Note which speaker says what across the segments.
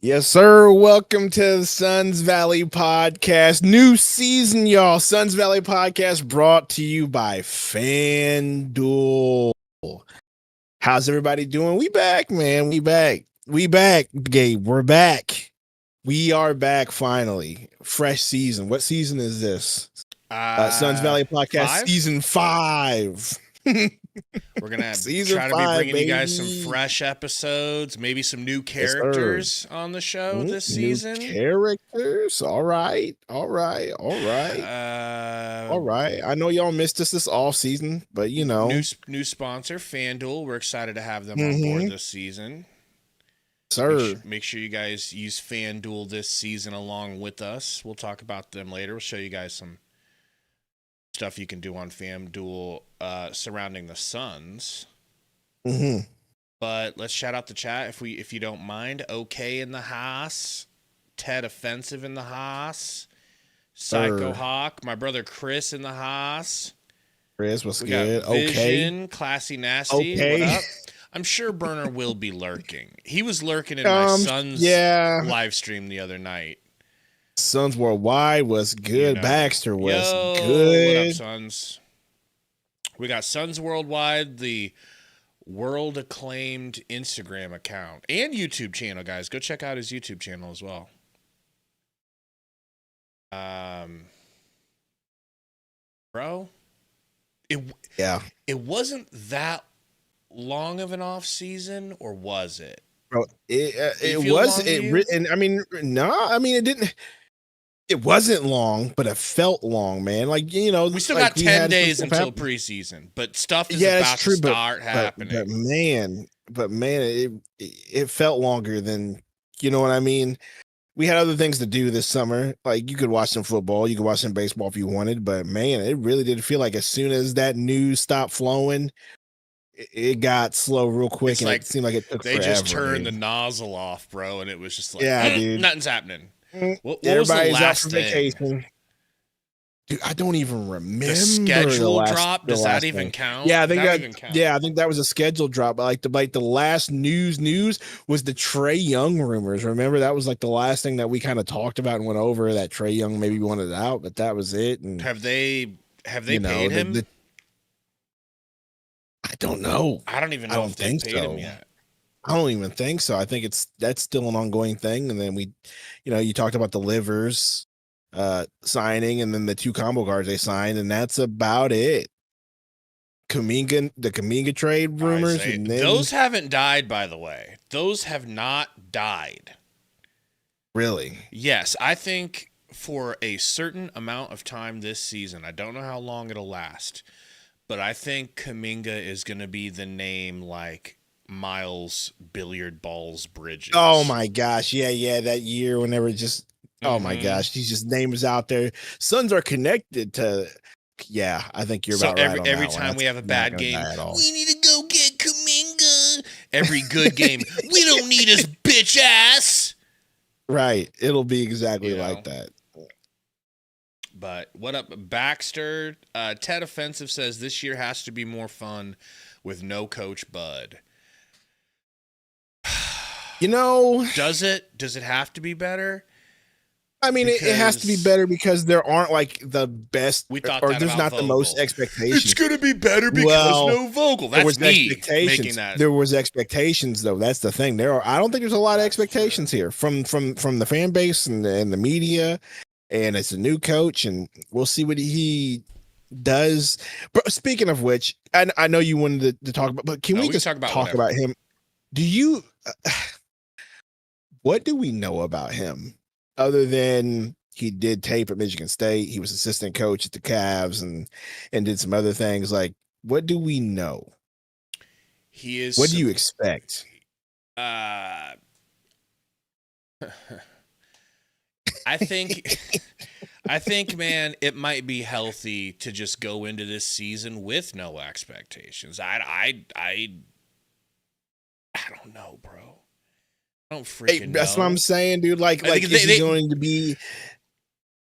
Speaker 1: Yes, sir. Welcome to the Suns Valley Podcast. New season, y'all. Suns Valley Podcast brought to you by FanDuel. How's everybody doing? We back, man. We back. We back, Gabe. We're back. We are back finally. Fresh season. What season is this? Suns Valley Podcast
Speaker 2: Five?
Speaker 1: season 5.
Speaker 2: We're gonna
Speaker 1: Season
Speaker 2: try to be
Speaker 1: 5,
Speaker 2: bringing you guys some
Speaker 1: baby.
Speaker 2: fresh episodes, maybe some new
Speaker 1: Yes, sir.
Speaker 2: characters on the show this
Speaker 1: New
Speaker 2: season.
Speaker 1: characters. All right. All right. I know y'all missed us this off season, but you know,
Speaker 2: New sponsor, FanDuel. We're excited to have them on board this season.
Speaker 1: sir.
Speaker 2: Make sure you guys use FanDuel this season along with us. We'll talk about them later. We'll show you guys some stuff you can do on FanDuel surrounding the Suns. But let's shout out the chat if you don't mind. OK in the Haas, Ted Offensive in the Haas, Psycho Hawk, my brother Chris in the Haas.
Speaker 1: Chris, what's
Speaker 2: We
Speaker 1: good?
Speaker 2: got Vision, Classy Nasty.
Speaker 1: Okay.
Speaker 2: What up? I'm sure Burner will be lurking. He was lurking in my son's live stream the other night.
Speaker 1: Suns Worldwide was good. Baxter was good.
Speaker 2: What up, Suns? We got Suns Worldwide, the world-acclaimed Instagram account and YouTube channel, guys. Go check out his YouTube channel as well. Bro, it wasn't that long of an off season, or was it?
Speaker 1: Bro, it was. And I mean, it didn't. It wasn't long, but it felt long, man. Like, you know,
Speaker 2: we still got 10 days until preseason, but stuff is about to start happening.
Speaker 1: But man, it felt longer than, you know what I mean? We had other things to do this summer. Like, you could watch some football, you could watch some baseball if you wanted, but man, it really did feel like as soon as that news stopped flowing, it got slow real quick. And it seemed like it took forever.
Speaker 2: They just turned the nozzle off, bro, and it was just like,
Speaker 1: dude,
Speaker 2: nothing's happening. What
Speaker 1: Everybody's
Speaker 2: was the last
Speaker 1: out for vacation. Dude, I don't even remember
Speaker 2: the schedule drop. Does that even count?
Speaker 1: Yeah, I think that was a schedule drop. Like the last news was the Trae Young rumors. Remember, that was like the last thing that we kind of talked about and went over, that Trae Young maybe wanted out, but that was it. And
Speaker 2: have they paid him?
Speaker 1: I don't know.
Speaker 2: I don't even know if they paid him yet.
Speaker 1: I don't even think so. I think that's still an ongoing thing. And then you talked about the Livers signing, and then the 2 combo guards they signed, and that's about it. The Kuminga trade rumors.
Speaker 2: Those haven't died, by the way. Those have not died.
Speaker 1: Really?
Speaker 2: Yes, I think for a certain amount of time this season, I don't know how long it'll last, but I think Kuminga is going to be the name like Miles Billiard Balls Bridges.
Speaker 1: Oh my gosh. Yeah. That year whenever oh my gosh, he's just names out there. Suns are connected to. Yeah, I think you're about right.
Speaker 2: Every time we have a bad game, we need to go get Kuminga. Every good game, we don't need his bitch ass.
Speaker 1: Right. It'll be exactly like that.
Speaker 2: But what up, Baxter? Ted Offensive says this year has to be more fun with no Coach Bud.
Speaker 1: You know,
Speaker 2: does it have to be better?
Speaker 1: I mean, it has to be better because there aren't like the best, there's not the most expectations.
Speaker 2: It's gonna be better because no Vogel. That's me making that.
Speaker 1: There was expectations though. That's the thing. I don't think there's a lot of expectations here from the fan base and the media, and it's a new coach, and we'll see what he does. But speaking of which, I know you wanted to talk about, but can we just talk about him? Do you? What do we know about him other than he did tape at Michigan State? He was assistant coach at the Cavs and did some other things. Like, what do we know?
Speaker 2: He is.
Speaker 1: What do you expect?
Speaker 2: I think, man, it might be healthy to just go into this season with no expectations. I don't know, bro. I don't freaking know.
Speaker 1: That's what I'm saying, dude. Like, is he going to be?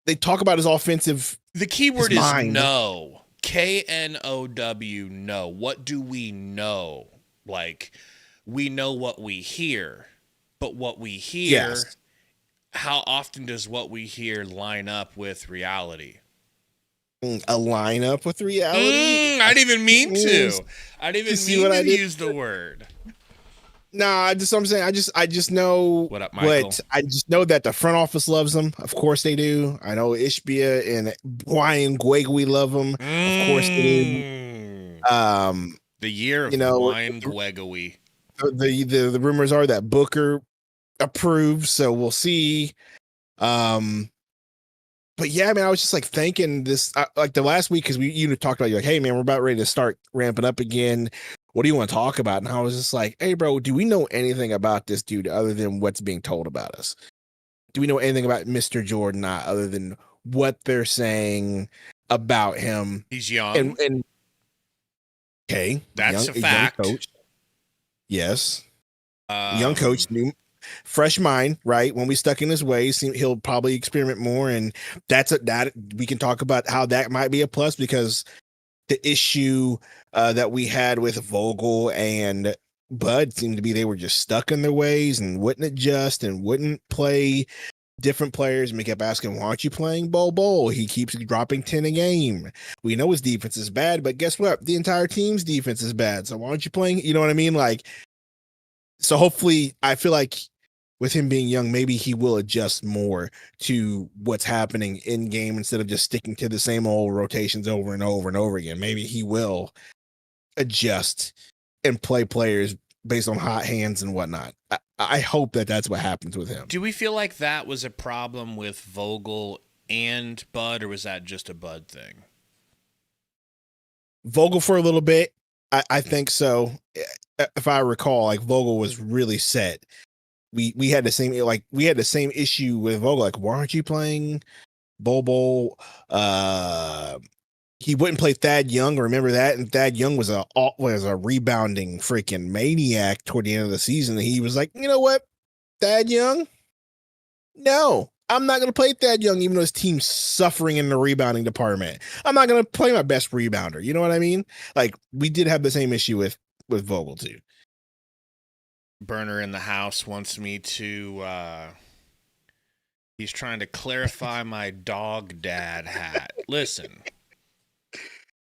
Speaker 1: They talk about his offensive.
Speaker 2: The key word is no. KNOW. No. What do we know? Like, we know what we hear. But what we hear,
Speaker 1: Yes.
Speaker 2: how often does what we hear line up with reality?
Speaker 1: A lineup with reality.
Speaker 2: I didn't even mean
Speaker 1: Mm,
Speaker 2: to. I didn't
Speaker 1: you
Speaker 2: even
Speaker 1: see
Speaker 2: mean
Speaker 1: what I
Speaker 2: to
Speaker 1: did?
Speaker 2: use the word.
Speaker 1: Nah, I'm saying I just know
Speaker 2: What up, Michael?
Speaker 1: I just know that the front office loves him. Of course they do. I know Ishbia and Brian Guegui love him. Of course they do.
Speaker 2: Mm.
Speaker 1: Um,
Speaker 2: The year
Speaker 1: you
Speaker 2: of
Speaker 1: know,
Speaker 2: wine Guegui.
Speaker 1: the rumors are that Booker approved, so we'll see. Um, but yeah, man, I was just like thinking this like the last week because you talked about you're like, hey man, we're about ready to start ramping up again. What do you want to talk about? And I was just like, hey bro, do we know anything about this dude other than what's being told about us? Do we know anything about Mr. Jordan other than what they're saying about him?
Speaker 2: He's young.
Speaker 1: And okay,
Speaker 2: That's a
Speaker 1: a young
Speaker 2: fact.
Speaker 1: coach, yes, young coach,
Speaker 2: Um,
Speaker 1: new fresh mind, right? When we stuck in his ways, he'll probably experiment more, and that we can talk about how that might be a plus because the issue that we had with Vogel and Bud seemed to be they were just stuck in their ways and wouldn't adjust and wouldn't play different players. And we kept asking, why aren't you playing Bol? He keeps dropping 10 a game. We know his defense is bad, but guess what? The entire team's defense is bad. So why aren't you playing? You know what I mean? Like, so hopefully, I feel like with him being young, maybe he will adjust more to what's happening in game instead of just sticking to the same old rotations over and over and over again. Maybe he will adjust and play players based on hot hands and whatnot. I hope that that's what happens with him.
Speaker 2: do we feel like that was a problem with Vogel and Bud, or was that just a Bud thing?
Speaker 1: Vogel for a little bit. I think so. If I recall, like Vogel was really set. We had the same issue with Vogel. Like, why aren't you playing Bol? He wouldn't play Thad Young. Remember that? And Thad Young was a rebounding freaking maniac toward the end of the season. And he was like, you know what, Thad Young? No, I'm not going to play Thad Young, even though his team's suffering in the rebounding department. I'm not going to play my best rebounder. You know what I mean? Like we did have the same issue with Vogel too.
Speaker 2: Burner in the house wants me to. He's trying to clarify my dog dad hat. Listen,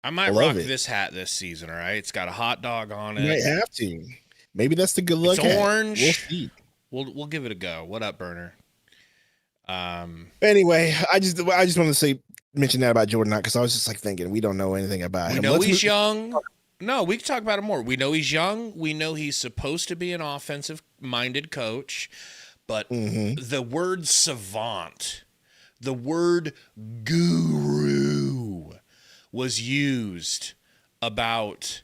Speaker 2: I might rock this hat this season. All right, it's got a hot dog on it.
Speaker 1: You might have to. Maybe that's the good luck.
Speaker 2: It's orange.
Speaker 1: We'll see.
Speaker 2: We'll give it a go. What up, Burner?
Speaker 1: Anyway, I just wanted to mention that about Jordan because I was just like thinking we don't know anything about him.
Speaker 2: We know he's young. No, we can talk about it more. We know he's young. We know he's supposed to be an offensive-minded coach, but the word savant, the word guru was used about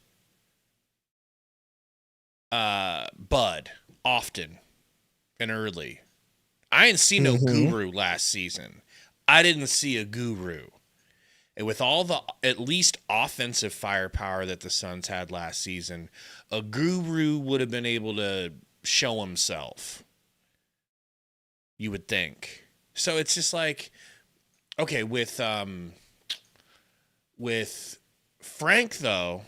Speaker 2: Bud often and early. I didn't see no guru last season. I didn't see a guru. And with all the at least offensive firepower that the Suns had last season, a guru would have been able to show himself. You would think. So it's just like, okay, with Frank though,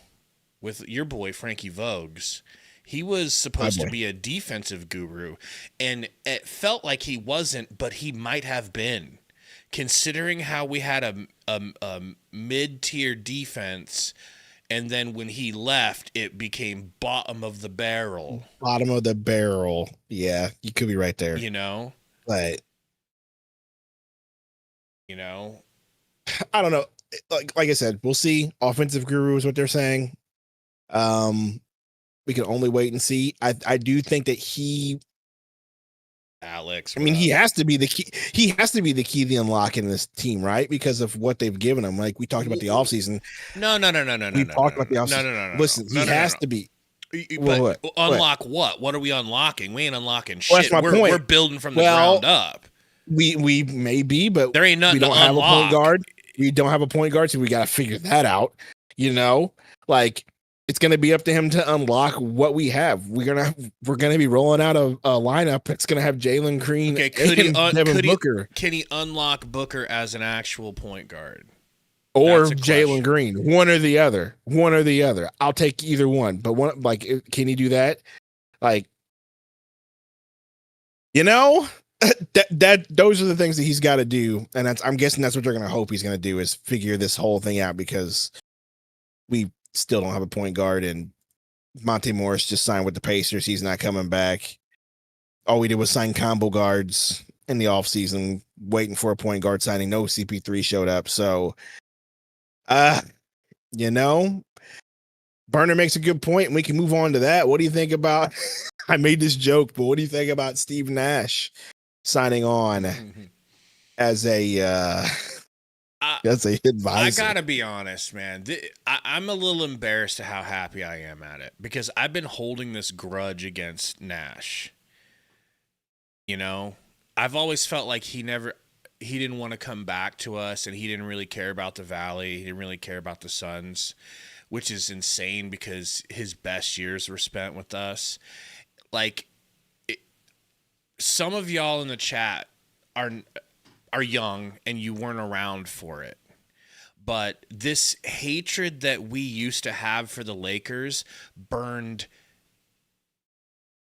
Speaker 2: with your boy Frankie Vogues, he was supposed to be a defensive guru, and it felt like he wasn't, but he might have been. Considering how we had a mid-tier defense, and then when he left, it became bottom of the barrel.
Speaker 1: Bottom of the barrel. Yeah, you could be right there.
Speaker 2: You know?
Speaker 1: But
Speaker 2: I
Speaker 1: don't know. Like I said, we'll see. Offensive guru is what they're saying. We can only wait and see. I do think that
Speaker 2: Alex.
Speaker 1: I mean, he has to be the key. He has to be the key to unlocking this team, right? Because of what they've given him. Like we talked about the offseason.
Speaker 2: No.
Speaker 1: We talked about the offseason. No. Listen, he has to be.
Speaker 2: But unlock what? What are we unlocking? We ain't unlocking shit.
Speaker 1: Well,
Speaker 2: we're building from the ground up.
Speaker 1: We may be, but
Speaker 2: there ain't nothing
Speaker 1: we don't
Speaker 2: to
Speaker 1: have
Speaker 2: unlock.
Speaker 1: a point guard. We don't have a point guard, so we got to figure that out. You know, like it's going to be up to him to unlock what we have. We're gonna be rolling out a lineup that's going to have Jalen Green.
Speaker 2: Okay,
Speaker 1: Booker.
Speaker 2: Can he unlock Booker as an actual point guard?
Speaker 1: Or Jalen Green, one or the other. I'll take either one. But can he do that? Like, You know, that those are the things that he's got to do, and I'm guessing that's what they're going to hope he's going to do is figure this whole thing out because we still don't have a point guard, and Monte Morris just signed with the Pacers. He's not coming back. All we did was sign combo guards in the offseason, waiting for a point guard signing. No CP3 showed up. So, you know, Burner makes a good point, and we can move on to that. What do you think about? I made this joke, but what do you think about Steve Nash signing on as a advisor?
Speaker 2: I gotta be honest, man. I'm a little embarrassed at how happy I am at it because I've been holding this grudge against Nash. You know, I've always felt like he didn't want to come back to us, and he didn't really care about the Valley. He didn't really care about the Suns, which is insane because his best years were spent with us. Like, some of y'all in the chat are young and you weren't around for it. But this hatred that we used to have for the Lakers burned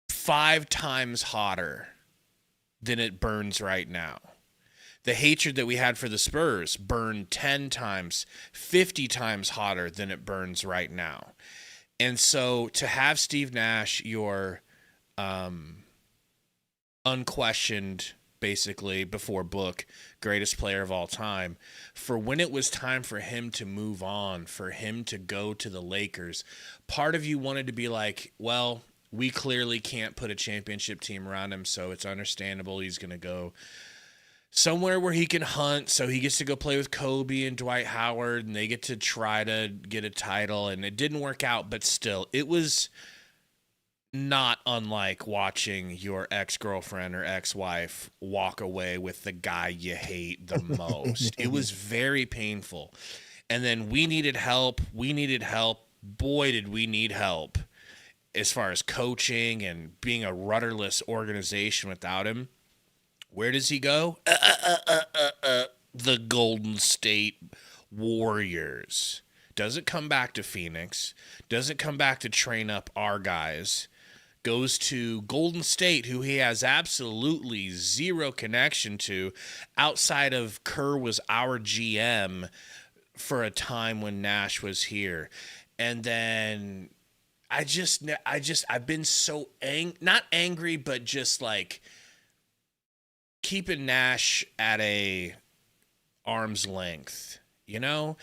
Speaker 2: 5 times hotter than it burns right now. The hatred that we had for the Spurs burned 10 times, 50 times hotter than it burns right now. And so to have Steve Nash, your unquestioned, basically, before book, greatest player of all time, for when it was time for him to move on, for him to go to the Lakers, part of you wanted to be like, well, we clearly can't put a championship team around him, so it's understandable he's going to go somewhere where he can hunt, so he gets to go play with Kobe and Dwight Howard, and they get to try to get a title, and it didn't work out, but still, it was not unlike watching your ex-girlfriend or ex-wife walk away with the guy you hate the most. It was very painful. And then we needed help. Boy, did we need help as far as coaching and being a rudderless organization without him. Where does he go? The Golden State Warriors. Doesn't come back to Phoenix. Doesn't come back to train up our guys. Goes to Golden State, who he has absolutely zero connection to outside of Kerr was our GM for a time when Nash was here. And then I've been so not angry, but just like keeping Nash at a arm's length, you know?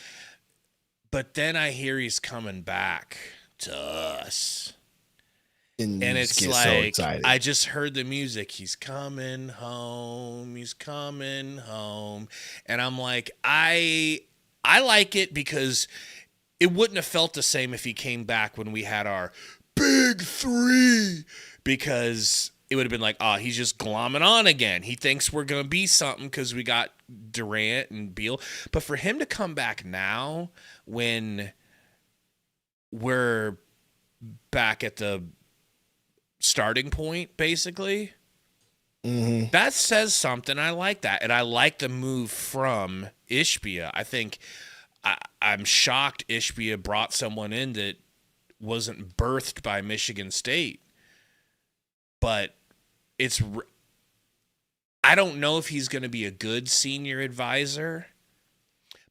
Speaker 2: But then I hear he's coming back to us. And it's like, so I just heard the music. He's coming home. He's coming home. And I'm like, I like it because it wouldn't have felt the same if he came back when we had our big 3, because it would have been like, oh, he's just glomming on again. He thinks we're going to be something because we got Durant and Beal. But for him to come back now when we're back at the starting point, basically, that says something. I like that. And I like the move from Ishbia. I think I'm shocked Ishbia brought someone in that wasn't birthed by Michigan State. But I don't know if he's going to be a good senior advisor,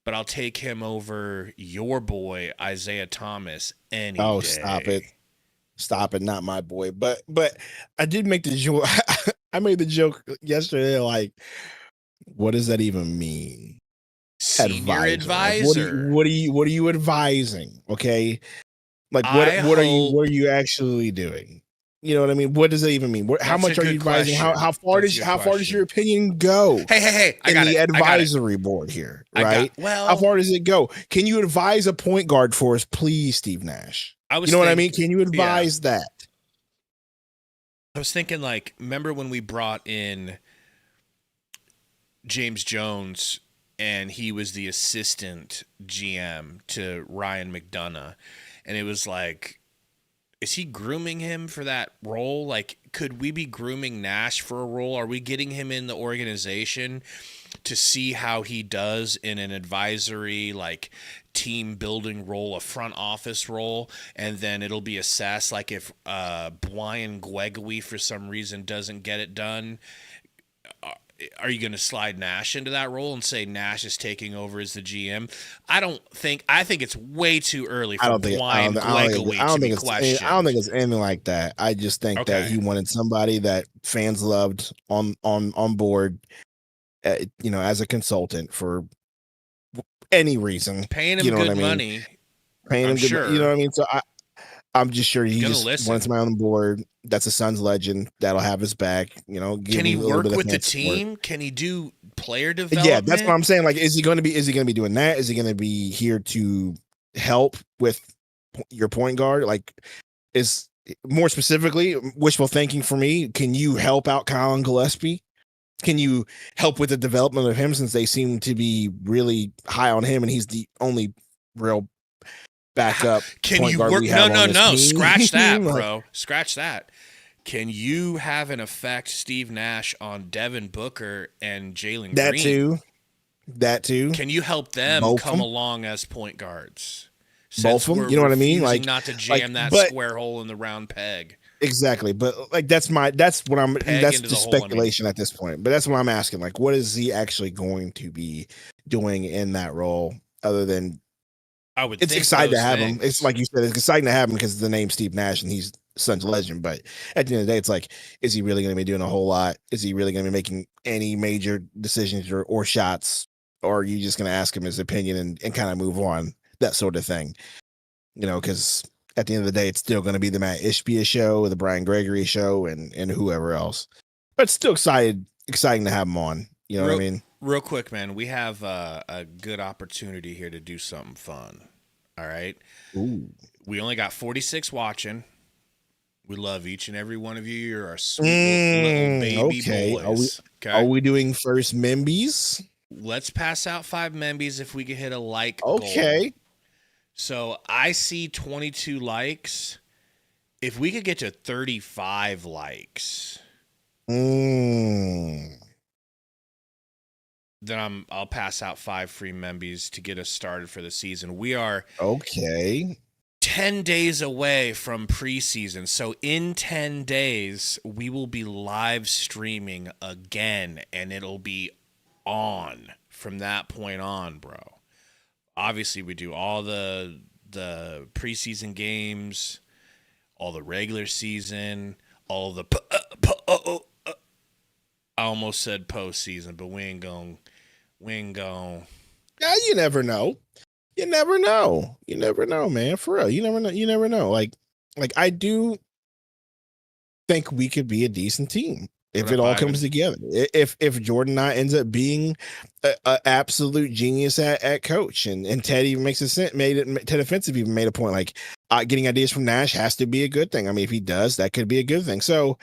Speaker 2: but I'll take him over your boy, Isaiah Thomas, any day.
Speaker 1: Stop it. Not my boy. But I did make the joke. I made the joke yesterday, like, what does that even mean?
Speaker 2: Senior advisor.
Speaker 1: What are you advising? Okay. Like what are you actually doing? You know what I mean? What does that even mean? How much are you advising? How far does your opinion go?
Speaker 2: Hey!
Speaker 1: The advisory board here, right? How far does it go? Can you advise a point guard for us, please, Steve Nash? What I mean? Can you advise that?
Speaker 2: I was thinking, like, remember when we brought in James Jones and he was the assistant GM to Ryan McDonough, and it was like, is he grooming him for that role? Like, could we be grooming Nash for a role? Are we getting him in the organization to see how he does in an advisory, like, team building role, a front office role, and then it'll be assessed, like, if Brian Guegawi for some reason doesn't get it done, are you going to slide Nash into that role and say Nash is taking over as the GM? I think it's way too early for Brian Guegawi to be questioned.
Speaker 1: I don't think it's anything like that. I just think that he wanted somebody that fans loved on board, as a consultant for any reason.
Speaker 2: Paying him good money.
Speaker 1: Paying him good, you know what I mean? So I'm just sure he just wants somebody on the board that's a Suns legend that'll have his back.
Speaker 2: Can he work with the team? Can he do player development?
Speaker 1: Yeah, that's what I'm saying. Like, is he going to be doing that? Is he going to be here to help with your point guard? Like, is more specifically wishful thinking for me? Can you help out Colin Gillespie? Can you help with the development of him, since they seem to be really high on him and he's the only real backup?
Speaker 2: Can you work? No. Scratch that, bro. Scratch that. Can you have an effect, Steve Nash, on Devin Booker and Jalen Green?
Speaker 1: That too.
Speaker 2: Can you help them come along as point guards?
Speaker 1: Both of them. You know what I mean? Like,
Speaker 2: not to jam that square hole in the round peg.
Speaker 1: Exactly, but like that's just speculation at this point. But that's what I'm asking. Like, what is he actually going to be doing in that role, other than? It's exciting to have him. It's like you said, it's exciting to have him because of the name Steve Nash and he's Suns legend. But at the end of the day, it's like, is he really going to be doing a whole lot? Is he really going to be making any major decisions or shots? Or are you just going to ask him his opinion and kind of move on? That sort of thing, because at the end of the day, it's still going to be the Matt Ishbia show, the Brian Gregory show, and whoever else. But it's still exciting to have him on. You know what I mean?
Speaker 2: Real quick, man, we have a good opportunity here to do something fun. All right?
Speaker 1: Ooh.
Speaker 2: We only got 46 watching. We love each and every one of you. You're our sweet little baby boys.
Speaker 1: Are we doing first Membies?
Speaker 2: Let's pass out 5 Membies if we can hit a like
Speaker 1: goal.
Speaker 2: So I see 22 likes. If we could get to 35 likes, then I'll pass out 5 free Membies to get us started for the season. We are 10 days away from preseason. So in 10 days, we will be live streaming again, and it'll be on from that point on, bro. Obviously, we do all the preseason games, all the regular season, all the I almost said postseason, but we ain't going.
Speaker 1: Yeah, you never know. You never know, man. For real, you never know. Like I do think we could be a decent team if it all comes together. If Jordan Knott ends up being an absolute genius at coach, and Ted even Ted Offensive even made a point, like, getting ideas from Nash has to be a good thing. I mean, if he does, that could be a good thing. So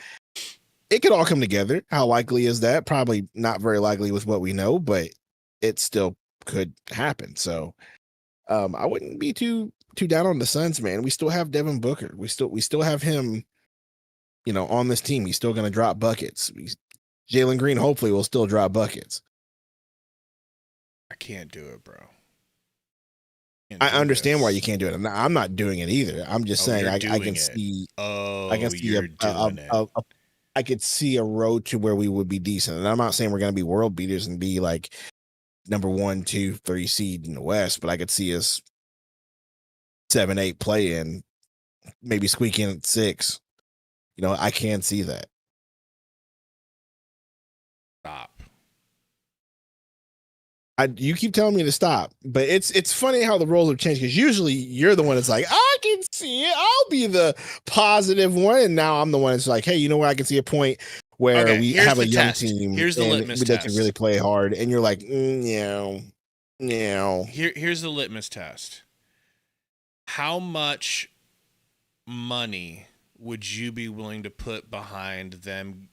Speaker 1: it could all come together. How likely is that? Probably not very likely with what we know, but it still could happen. So I wouldn't be too down on the Suns, man. We still have Devin Booker. We still have him, on this team. He's still going to drop buckets. Jalen Green hopefully will still drop buckets.
Speaker 2: I can't do it, bro.
Speaker 1: I understand why you can't do it. I'm not doing it either. I'm just saying I can see. I can see I could see a road to where we would be decent. And I'm not saying we're going to be world beaters and be like number 1, 2, 3 seed in the West, but I could see us 7, 8 play in, maybe squeak in at 6. I can see that.
Speaker 2: Stop.
Speaker 1: You keep telling me to stop, but it's funny how the roles have changed, because usually you're the one that's like, I can see it. I'll be the positive one, and now I'm the one that's like, hey, you know what? I can see a point where we have a young team.
Speaker 2: Here's the litmus test.
Speaker 1: They can really play hard, and you're like, no.
Speaker 2: Here's the litmus test. How much money would you be willing to put behind them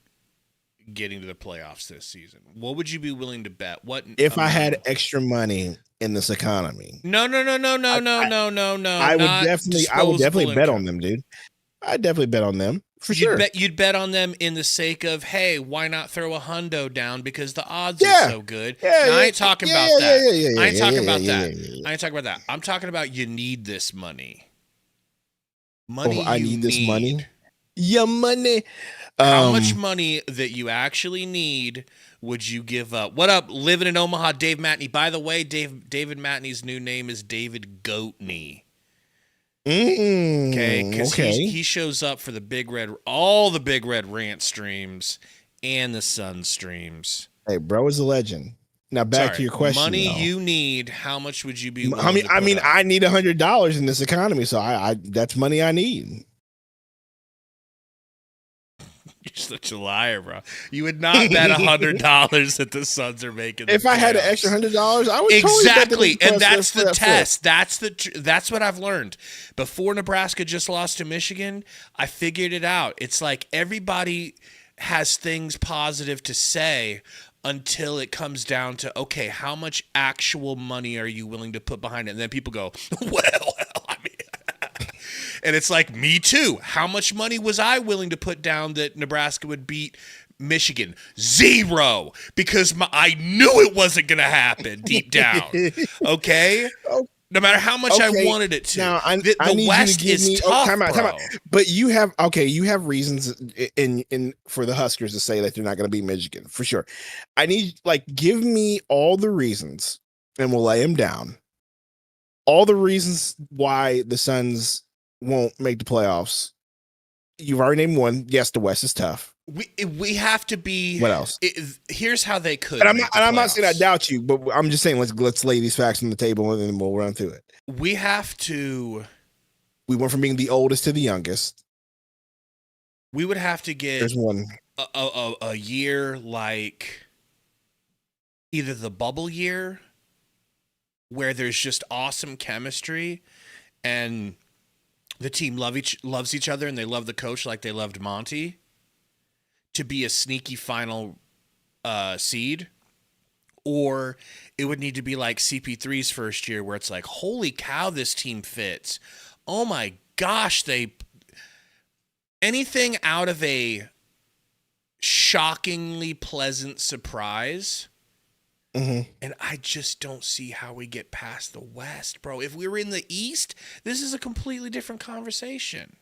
Speaker 2: getting to the playoffs this season? What would you be willing to bet? What
Speaker 1: if I had extra money in this economy?
Speaker 2: No.
Speaker 1: I would definitely bet on them, dude. I'd definitely bet on them for sure.
Speaker 2: You'd bet on them in the sake of, hey, why not throw a hundo down because the odds are
Speaker 1: Yeah.
Speaker 2: so good.
Speaker 1: Yeah,
Speaker 2: Now, I
Speaker 1: yeah,
Speaker 2: ain't talking
Speaker 1: yeah,
Speaker 2: about
Speaker 1: yeah,
Speaker 2: that.
Speaker 1: yeah, yeah, yeah,
Speaker 2: I ain't
Speaker 1: yeah,
Speaker 2: talking
Speaker 1: yeah,
Speaker 2: about
Speaker 1: yeah,
Speaker 2: that.
Speaker 1: yeah, yeah.
Speaker 2: I ain't talking about that. I'm talking about you need this money.
Speaker 1: Oh, I
Speaker 2: You
Speaker 1: need this
Speaker 2: need.
Speaker 1: money. Yeah, money.
Speaker 2: How much money that you actually need would you give up? What up, living in Omaha, Dave Matney? By the way, David Matney's new name is David Goatney. Okay, because
Speaker 1: Okay.
Speaker 2: he shows up for all the Big Red Rant streams and the Sun streams.
Speaker 1: Hey, bro is a legend. Now back to your question.
Speaker 2: Money
Speaker 1: though.
Speaker 2: you need. How much would you be willing
Speaker 1: I mean,
Speaker 2: to put up?
Speaker 1: I need $100 in this economy, so I that's money I need.
Speaker 2: You're such a liar, bro. You would not bet $100 that the Suns are making.
Speaker 1: If I had an extra $100, I would
Speaker 2: exactly,
Speaker 1: totally
Speaker 2: and that's the test. That's what I've learned. Before Nebraska just lost to Michigan, I figured it out. It's like everybody has things positive to say until it comes down to, okay, how much actual money are you willing to put behind it? And then people go, well, I mean. And it's like, me too. How much money was I willing to put down that Nebraska would beat Michigan? 0, because I knew it wasn't going to happen deep down. Okay? No matter how much I wanted it to.
Speaker 1: Now,
Speaker 2: the West is tough,
Speaker 1: time out.
Speaker 2: bro.
Speaker 1: But you have reasons in for the Huskers to say that they're not going to beat Michigan, for sure. I need, give me all the reasons, and we'll lay them down. All the reasons why the Suns won't make the playoffs. You've already named one. Yes, the West is tough.
Speaker 2: We have to be.
Speaker 1: What else?
Speaker 2: Here's how they could.
Speaker 1: And I'm not saying I doubt you, but I'm just saying let's lay these facts on the table and then we'll run through it.
Speaker 2: We have to.
Speaker 1: We went from being the oldest to the youngest.
Speaker 2: We would have to get.
Speaker 1: There's one.
Speaker 2: A year like either the bubble year, where there's just awesome chemistry, and the team loves each other and they love the coach like they loved Monty, to be a sneaky final seed. Or it would need to be like CP3's first year where it's like, holy cow, this team fits. Oh my gosh, anything out of a shockingly pleasant surprise.
Speaker 1: Mm-hmm.
Speaker 2: And I just don't see how we get past the West, bro. If we were in the East, this is a completely different conversation.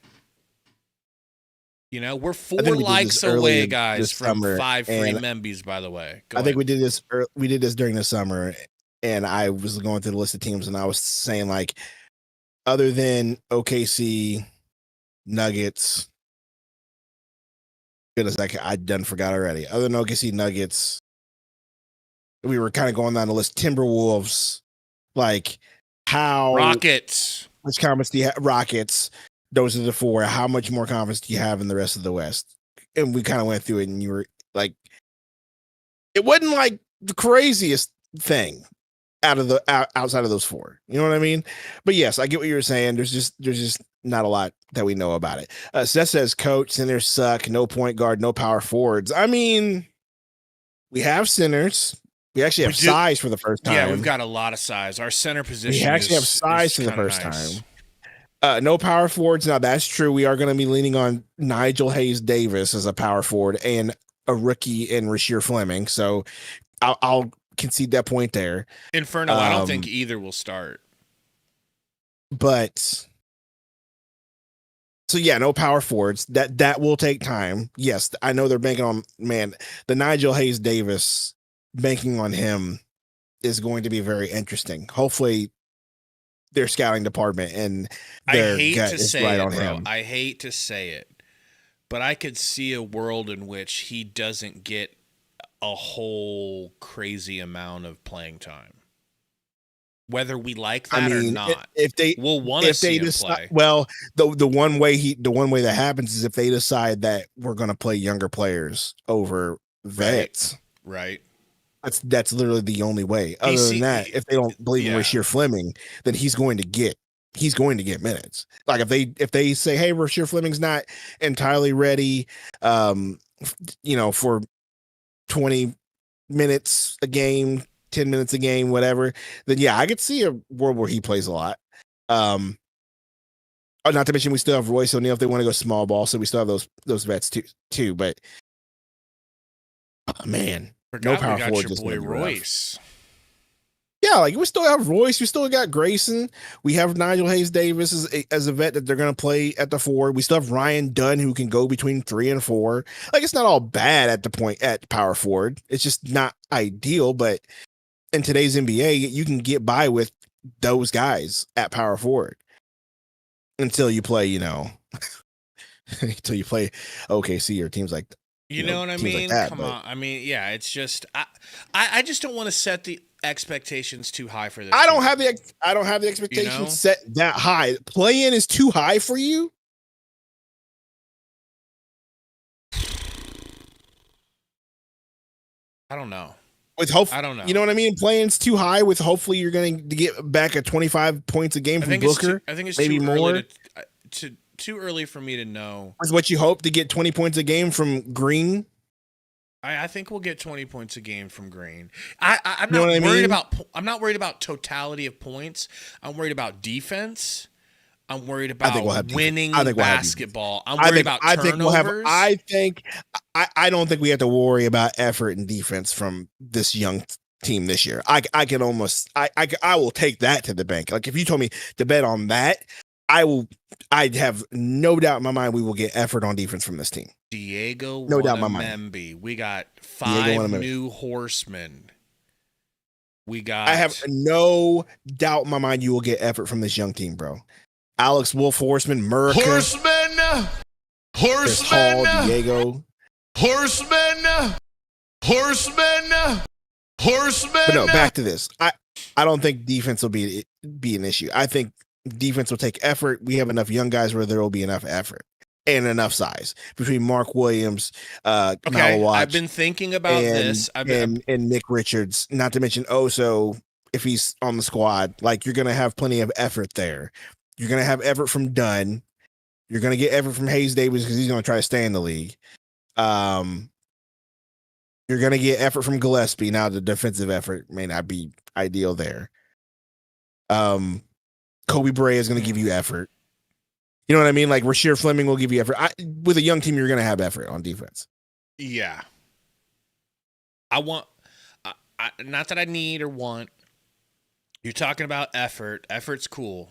Speaker 2: You know, we're 4 likes away, guys, from 5 free Membies, by the way.
Speaker 1: I think we did this. We did this during the summer, and I was going through the list of teams, and I was saying, like, other than OKC, Nuggets, goodness, I done forgot already. Other than OKC, Nuggets, we were kind of going down the list. Timberwolves, like how
Speaker 2: Rockets.
Speaker 1: Which confidence do you have? Rockets. Those are the 4. How much more confidence do you have in the rest of the West? And we kind of went through it, and you were like, it wasn't like the craziest thing outside of those 4. You know what I mean? But yes, I get what you were saying. There's just not a lot that we know about it. Seth says coach, centers suck, no point guard, no power forwards. I mean, we have centers. We actually have size for the first time.
Speaker 2: Yeah, we've got a lot of size. Our center position.
Speaker 1: We actually have size for the first time. No power forwards. Now that's true. We are going to be leaning on Nigel Hayes Davis as a power forward and a rookie in Rasheer Fleming. So I'll concede that point there.
Speaker 2: Inferno, I don't think either will start.
Speaker 1: But so yeah, no power forwards. That will take time. Yes, I know they're banking on the Nigel Hayes Davis. Banking on him is going to be very interesting. Hopefully their scouting department and their gut is right on him.
Speaker 2: I hate to say it, but I could see a world in which he doesn't get a whole crazy amount of playing time. Whether we like that or not, we'll want to see him play.
Speaker 1: Well, the one way that happens is if they decide that we're going to play younger players over vets.
Speaker 2: Right.
Speaker 1: That's literally the only way. Other than that, if they don't believe in Rasheer Fleming, then he's going to get minutes. Like if they say, hey, Rasheer Fleming's not entirely ready, for 20 minutes a game, 10 minutes a game, whatever, then yeah, I could see a world where he plays a lot. Oh, not to mention we still have Royce O'Neal if they want to go small ball, so we still have those vets too. But man, no
Speaker 2: Forgot we
Speaker 1: power
Speaker 2: got
Speaker 1: forward
Speaker 2: your
Speaker 1: just
Speaker 2: boy
Speaker 1: gonna be rough.
Speaker 2: Royce.
Speaker 1: Yeah, like we still have Royce, we still got Grayson, we have Nigel Hayes Davis as a vet that they're gonna play at the 4. We still have Ryan Dunn who can go between 3 and 4. Like it's not all bad at power forward. It's just not ideal, but in today's NBA, you can get by with those guys at power forward until you play, until you play OKC or teams like
Speaker 2: You know what I
Speaker 1: teams like
Speaker 2: mean?
Speaker 1: that,
Speaker 2: Come
Speaker 1: but-
Speaker 2: on. I mean, yeah, it's just I just don't want to set the expectations too high for this.
Speaker 1: I don't
Speaker 2: team.
Speaker 1: have the expectations
Speaker 2: know?
Speaker 1: set that high. Play-in is too high for you.
Speaker 2: I don't know.
Speaker 1: With hope,
Speaker 2: I don't know.
Speaker 1: You know what I mean? Play-in's too high. With hopefully you're going to get back at 25 points a game from Booker.
Speaker 2: I think it's
Speaker 1: maybe
Speaker 2: too
Speaker 1: more.
Speaker 2: early too early for me to know.
Speaker 1: Is what you hope to get 20 points a game from Green?
Speaker 2: I think we'll get 20 points a game from Green. I'm
Speaker 1: You know
Speaker 2: not
Speaker 1: what I
Speaker 2: worried
Speaker 1: mean?
Speaker 2: about. I'm not worried about totality of points. I'm worried about defense. I'm worried about
Speaker 1: think we'll have defense.
Speaker 2: winning
Speaker 1: I think we'll have defense.
Speaker 2: basketball. I'm worried about turnovers.
Speaker 1: I don't think we have to worry about effort and defense from this young team this year. I can almost I will take that to the bank. Like if you told me to bet on that, I'd have no doubt in my mind we will get effort on defense from this team.
Speaker 2: Diego
Speaker 1: No doubt in my mind.
Speaker 2: Wanamembi. We got
Speaker 1: Diego
Speaker 2: 5
Speaker 1: Wanamembi.
Speaker 2: new horsemen. We got.
Speaker 1: I have no doubt in my mind you will get effort from this young team, bro. Alex Wolf, Horseman, Murica, Chris Hall, Diego. But no, back to this. I don't think defense will be an issue. I think defense will take effort. We have enough young guys where there will be enough effort and enough size between Mark Williams, Malawatch,
Speaker 2: I've been thinking about this.
Speaker 1: and Nick Richards, not to mention Oso if he's on the squad. Like you're gonna have plenty of effort there. You're gonna have effort from Dunn. You're gonna get effort from Hayes Davis because he's gonna try to stay in the league. You're gonna get effort from Gillespie. Now the defensive effort may not be ideal there. Kobe Bray is gonna give you effort. You know what I mean? Like Rasheer Fleming will give you effort. With a young team, you're gonna have effort on defense.
Speaker 2: Yeah. I want. Not that I need or want. You're talking about effort. Effort's cool.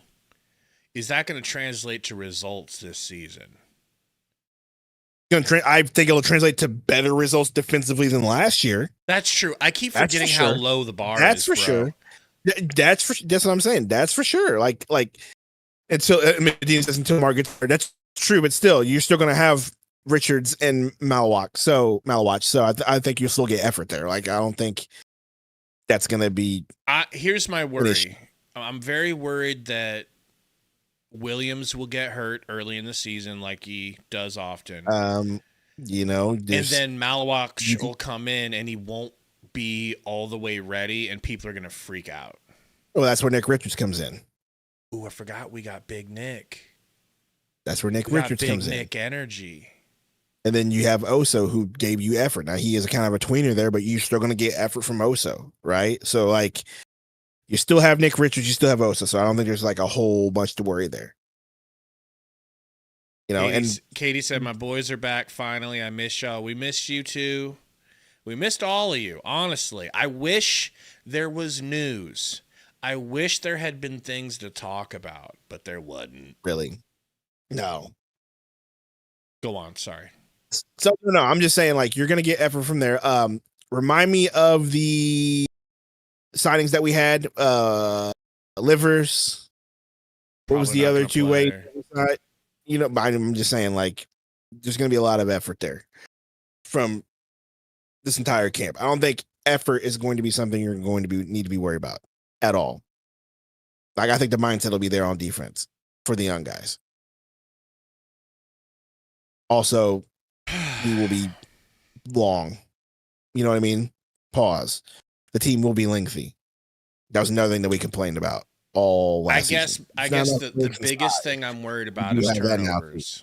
Speaker 2: Is that going to translate to results this season?
Speaker 1: I think it'll translate to better results defensively than last year.
Speaker 2: That's true. I keep
Speaker 1: That's for
Speaker 2: forgetting how
Speaker 1: sure.
Speaker 2: low the bar
Speaker 1: That's
Speaker 2: is.
Speaker 1: for
Speaker 2: bro.
Speaker 1: sure. That's what I'm saying. That's for sure. Like until Medina says until Mark gets there. That's true, but still, you're still going to have Richards and Malawatch. So I think you'll still get effort there. Like I don't think that's going to be.
Speaker 2: Here's my worry. I'm very worried that Williams will get hurt early in the season, like he does often.
Speaker 1: And
Speaker 2: then Malawatch will come in and he won't be all the way ready, and people are going to freak out.
Speaker 1: Well, that's where Nick Richards comes in.
Speaker 2: Ooh, I forgot we got Big Nick.
Speaker 1: That's where Nick
Speaker 2: We got
Speaker 1: Richards
Speaker 2: Big
Speaker 1: comes
Speaker 2: Nick
Speaker 1: in.
Speaker 2: energy.
Speaker 1: And then you have Oso who gave you effort. Now he is a kind of a tweener there, but you're still going to get effort from Oso, right? So like you still have Nick Richards, you still have Oso. So I don't think there's like a whole bunch to worry there.
Speaker 2: Katie said, "My boys are back finally. I miss y'all. We missed you too. We missed all of you. Honestly, I wish there was news. I wish there had been things to talk about, but there wasn't.
Speaker 1: Really? No.
Speaker 2: Go on. Sorry.
Speaker 1: So no, I'm just saying like you're gonna get effort from there. Remind me of the signings that we had. Livers. What was
Speaker 2: Probably
Speaker 1: the
Speaker 2: not
Speaker 1: other
Speaker 2: gonna
Speaker 1: two
Speaker 2: play.
Speaker 1: ways? I'm just saying like there's gonna be a lot of effort there from this entire camp. I don't think effort is going to be something you're going to need to be worried about at all. Like I think the mindset will be there on defense for the young guys. Also, we will be long. You know what I mean? Pause. The team will be lengthy. That was another thing that we complained about all last season.
Speaker 2: I guess the biggest thing I'm worried about is turnovers.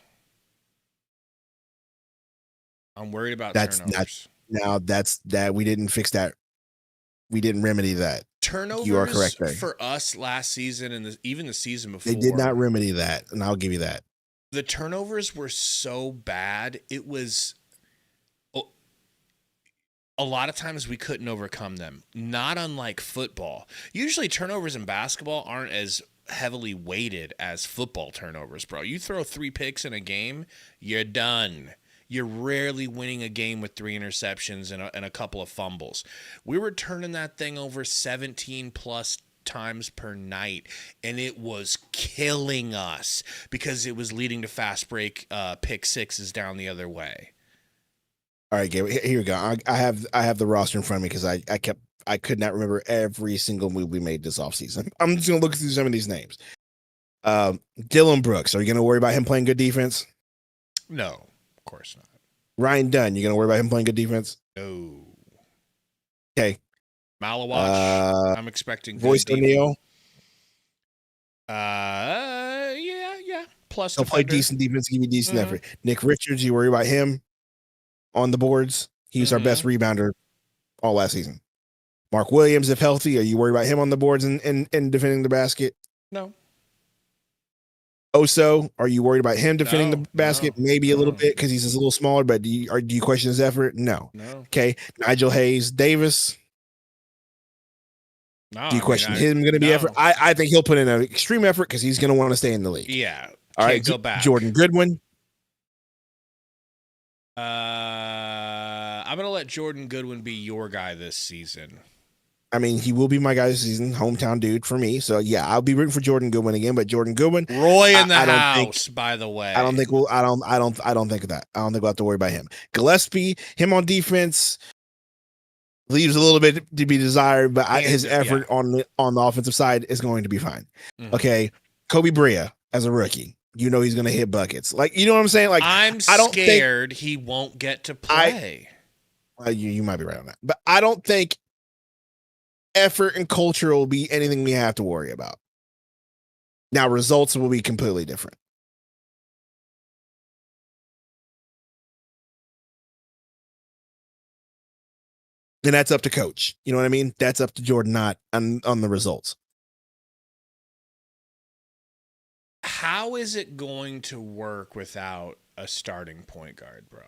Speaker 2: I'm worried about turnovers.
Speaker 1: Now that's that we didn't fix that. We didn't remedy that.
Speaker 2: Turnovers
Speaker 1: You are correct there.
Speaker 2: for us last season and even the season before.
Speaker 1: They did not remedy that, and I'll give you that.
Speaker 2: The turnovers were so bad. It was a lot of times we couldn't overcome them. Not unlike football. Usually turnovers in basketball aren't as heavily weighted as football turnovers, bro. You throw 3 picks in a game, you're done. You're rarely winning a game with 3 interceptions and a couple of fumbles. We were turning that thing over 17 plus times per night, and it was killing us because it was leading to fast break pick sixes down the other way.
Speaker 1: All right, Gabe, here we go. I have the roster in front of me because I could not remember every single move we made this offseason. I'm just gonna look through some of these names. Dylan Brooks, are you gonna worry about him playing good defense?
Speaker 2: No, of course not.
Speaker 1: Ryan Dunn, you gonna worry about him playing good defense?
Speaker 2: No.
Speaker 1: Okay.
Speaker 2: Malawach, I'm expecting
Speaker 1: Voice O'Neal.
Speaker 2: Yeah. Plus,
Speaker 1: he'll play decent defense, give you decent effort. Nick Richards, you worry about him on the boards? He was our best rebounder all last season. Mark Williams, if healthy, are you worried about him on the boards and defending the basket?
Speaker 2: No.
Speaker 1: Oso, are you worried about him defending the basket? Maybe a little bit because he's just a little smaller, but do you question his effort? No. Okay. Nigel Hayes Davis.
Speaker 2: No,
Speaker 1: do you question him going to be effort? I think he'll put in an extreme effort because he's going to want to stay in the league.
Speaker 2: Yeah.
Speaker 1: All right.
Speaker 2: Go back.
Speaker 1: Jordan Goodwin.
Speaker 2: I'm going to let Jordan Goodwin be your guy this season.
Speaker 1: I mean, he will be my guy this season, hometown dude for me. So yeah, I'll be rooting for Jordan Goodwin again. But Jordan Goodwin,
Speaker 2: Roy in the house, by the way.
Speaker 1: I don't think of that. I don't think we'll have to worry about him. Gillespie, him on defense leaves a little bit to be desired, but his effort on the offensive side is going to be fine. Okay, Kobe Brea as a rookie, you know he's going to hit buckets. Like, you know what I'm saying? Like,
Speaker 2: I'm scared he won't get to play.
Speaker 1: You might be right on that, but I don't think effort and culture will be anything we have to worry about. Now, results will be completely different. And that's up to coach. You know what I mean? That's up to Jordan, not on the results.
Speaker 2: How is it going to work without a starting point guard, bro?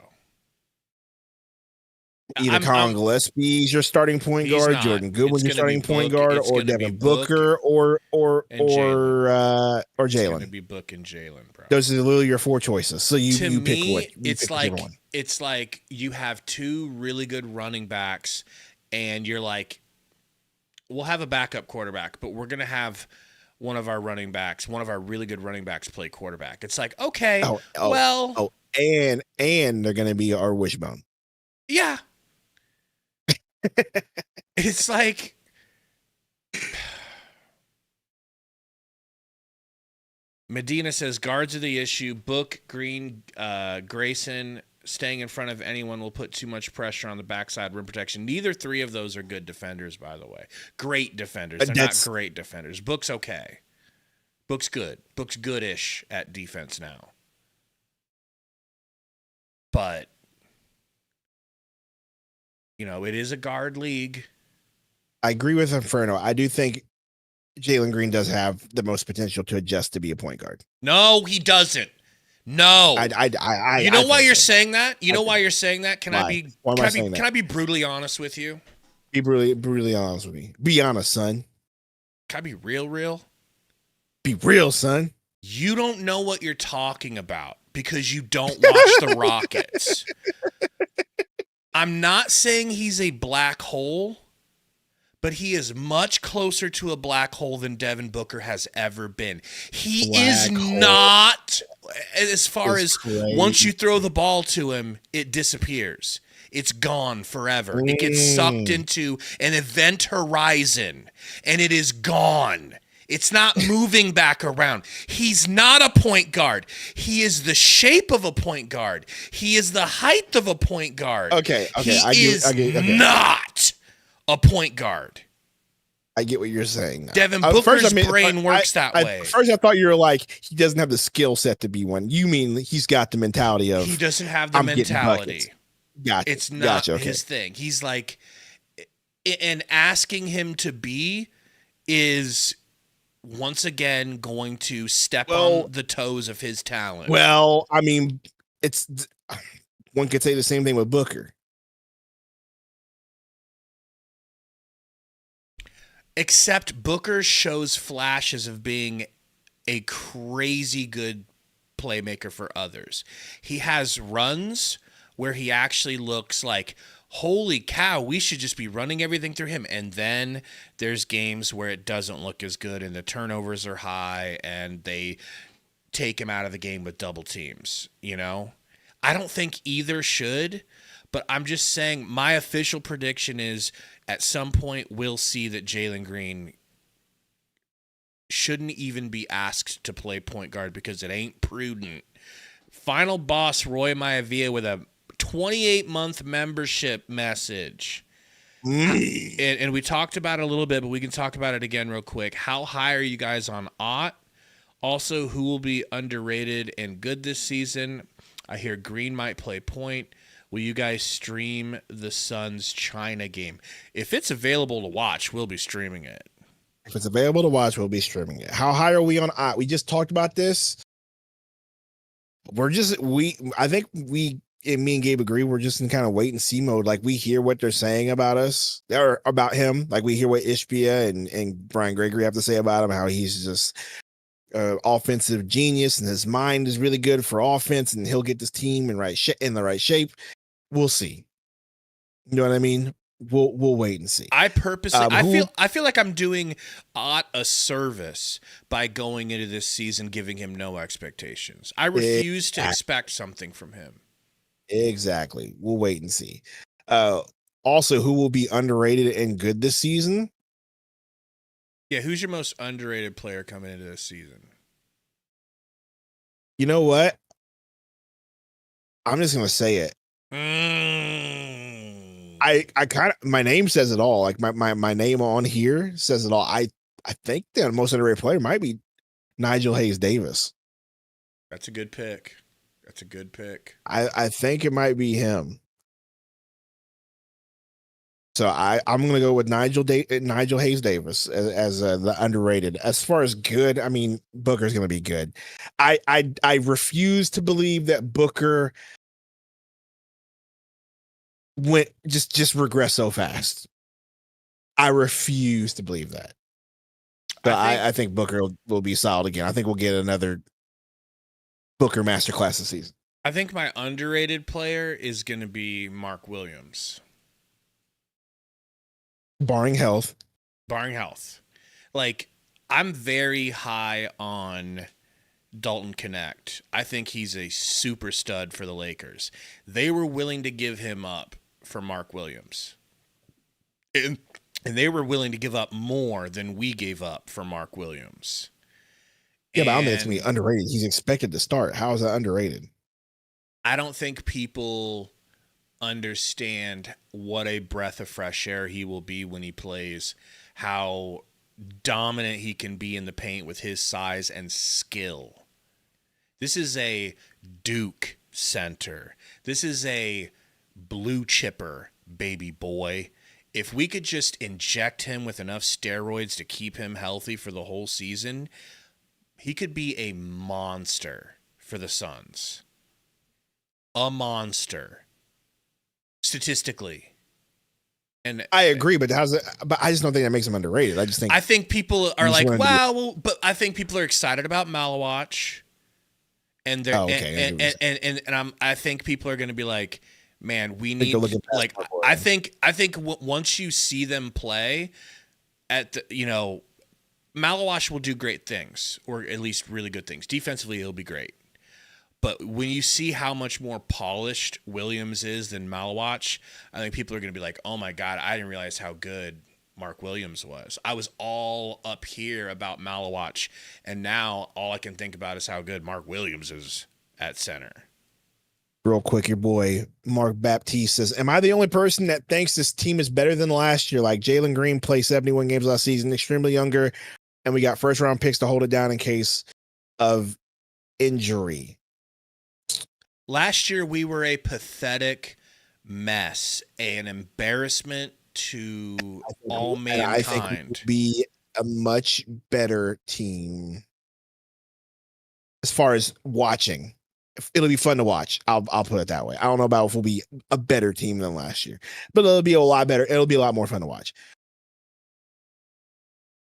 Speaker 1: Either Colin Gillespie's your starting point guard, Jordan Goodwin's your starting point guard, or Devin Booker, or Jalen.
Speaker 2: It's going to be Book and Jalen, bro.
Speaker 1: Those are literally your 4 choices. So you pick what?
Speaker 2: It's like you have 2 really good running backs, and you're like, we'll have a backup quarterback, but we're going to have one of our really good running backs play quarterback. It's like, okay,
Speaker 1: and they're going to be our wishbone.
Speaker 2: Yeah. It's like, Medina says guards are the issue. Book, Green, Grayson staying in front of anyone will put too much pressure on the backside rim protection. Neither 3 of those are good defenders, by the way. Great defenders. They're not great defenders. Book's okay. Book's good. Book's good-ish at defense now. But it is a guard league.
Speaker 1: I agree with Inferno. I do think Jalen Green does have the most potential to adjust to be a point guard.
Speaker 2: No, he doesn't. No. You know why you're saying that? You know why you're saying that? Can I be brutally honest with you?
Speaker 1: Be brutally honest with me. Be honest, son.
Speaker 2: Can I be real?
Speaker 1: Be real, son.
Speaker 2: You don't know what you're talking about because you don't watch the Rockets. I'm not saying he's a black hole, but he is much closer to a black hole than Devin Booker has ever been. He is not, as far as once you throw the ball to him, it disappears. It's gone forever. It gets sucked into an event horizon, and it is gone. It's not moving back around. He's not a point guard. He is the shape of a point guard. He is the height of a point guard.
Speaker 1: Okay.
Speaker 2: He is not a point guard.
Speaker 1: I get what you're saying now.
Speaker 2: Devin Booker's brain works that way.
Speaker 1: First, I thought you were like, he doesn't have the skill set to be one. You mean he's got the mentality of...
Speaker 2: He doesn't have the mentality.
Speaker 1: Gotcha.
Speaker 2: It's not his thing. He's like... and asking him to be is once again going to step
Speaker 1: Well,
Speaker 2: on the toes of his talent.
Speaker 1: well, I mean, it's one could say the same thing with Booker.
Speaker 2: Except Booker shows flashes of being a crazy good playmaker for others. He has runs where he actually looks like, holy cow, we should just be running everything through him. And then there's games where it doesn't look as good and the turnovers are high and they take him out of the game with double teams, you know? I don't think either should, but I'm just saying my official prediction is at some point we'll see that Jalen Green shouldn't even be asked to play point guard because it ain't prudent. Final boss Roy Maivia with a 28-month membership message. And we talked about it a little bit, but we can talk about it again real quick. How high are you guys on Ott? Also, who will be underrated and good this season? I hear Green might play point. Will you guys stream the Suns China game? If it's available to watch, we'll be streaming it.
Speaker 1: If it's available to watch, we'll be streaming it. How high are we on Ott? We just talked about this. I think me and Gabe agree. We're just in kind of wait and see mode. Like we hear what they're saying about us or about him. Like we hear what Ishbia and Brian Gregory have to say about him, how he's just offensive genius and his mind is really good for offense and he'll get this team in the right shape. We'll see. You know what I mean? We'll wait and see.
Speaker 2: I purposely I feel like I'm doing Ott a service by going into this season giving him no expectations. I refuse to expect something from him.
Speaker 1: Exactly. We'll wait and see. Also, who will be underrated and good this season?
Speaker 2: Yeah, who's your most underrated player coming into this season?
Speaker 1: You know what? I'm just gonna say it. I kind of, my name says it all. Like my name on here says it all. I think the most underrated player might be Nigel Hayes Davis.
Speaker 2: That's a good pick. That's a good pick.
Speaker 1: I think it might be him. So I'm going to go with Nigel Hayes Davis as the underrated. As far as good, I mean, Booker's going to be good. I refuse to believe that Booker went just regress so fast. I refuse to believe that. But I think Booker will be solid again. I think we'll get another Booker masterclass this season.
Speaker 2: I think my underrated player is going to be Mark Williams.
Speaker 1: Barring health.
Speaker 2: Like, I'm very high on Dalton Connect. I think he's a super stud for the Lakers. They were willing to give him up for Mark Williams. And they were willing to give up more than we gave up for Mark Williams.
Speaker 1: Yeah, but I don't think it's going to be underrated. He's expected to start. How is that underrated?
Speaker 2: I don't think people understand what a breath of fresh air he will be when he plays, how dominant he can be in the paint with his size and skill. This is a Duke center. This is a blue chipper, baby boy. If we could just inject him with enough steroids to keep him healthy for the whole season, he could be a monster for the Suns. A monster. Statistically. And
Speaker 1: I agree, but but I just don't think that makes him underrated. I think
Speaker 2: people are like, wow, well, but I think people are excited about Malawach. And they're I think people are going to be like, man, we need like I think once you see them play at the, Malawach will do great things, or at least really good things. Defensively, he'll be great. But when you see how much more polished Williams is than Malawach, I think people are going to be like, oh my God, I didn't realize how good Mark Williams was. I was all up here about Malawach, and now all I can think about is how good Mark Williams is at center.
Speaker 1: Real quick, your boy Mark Baptiste says, am I the only person that thinks this team is better than last year? Like Jalen Green played 71 games last season, extremely younger, and we got first round picks to hold it down in case of injury.
Speaker 2: Last year, we were a pathetic mess, an embarrassment to
Speaker 1: I think,
Speaker 2: all
Speaker 1: and I think we'll
Speaker 2: mankind.
Speaker 1: be a much better team as far as watching. It'll be fun to watch. I'll put it that way. I don't know about if we'll be a better team than last year, but it'll be a lot better. It'll be a lot more fun to watch.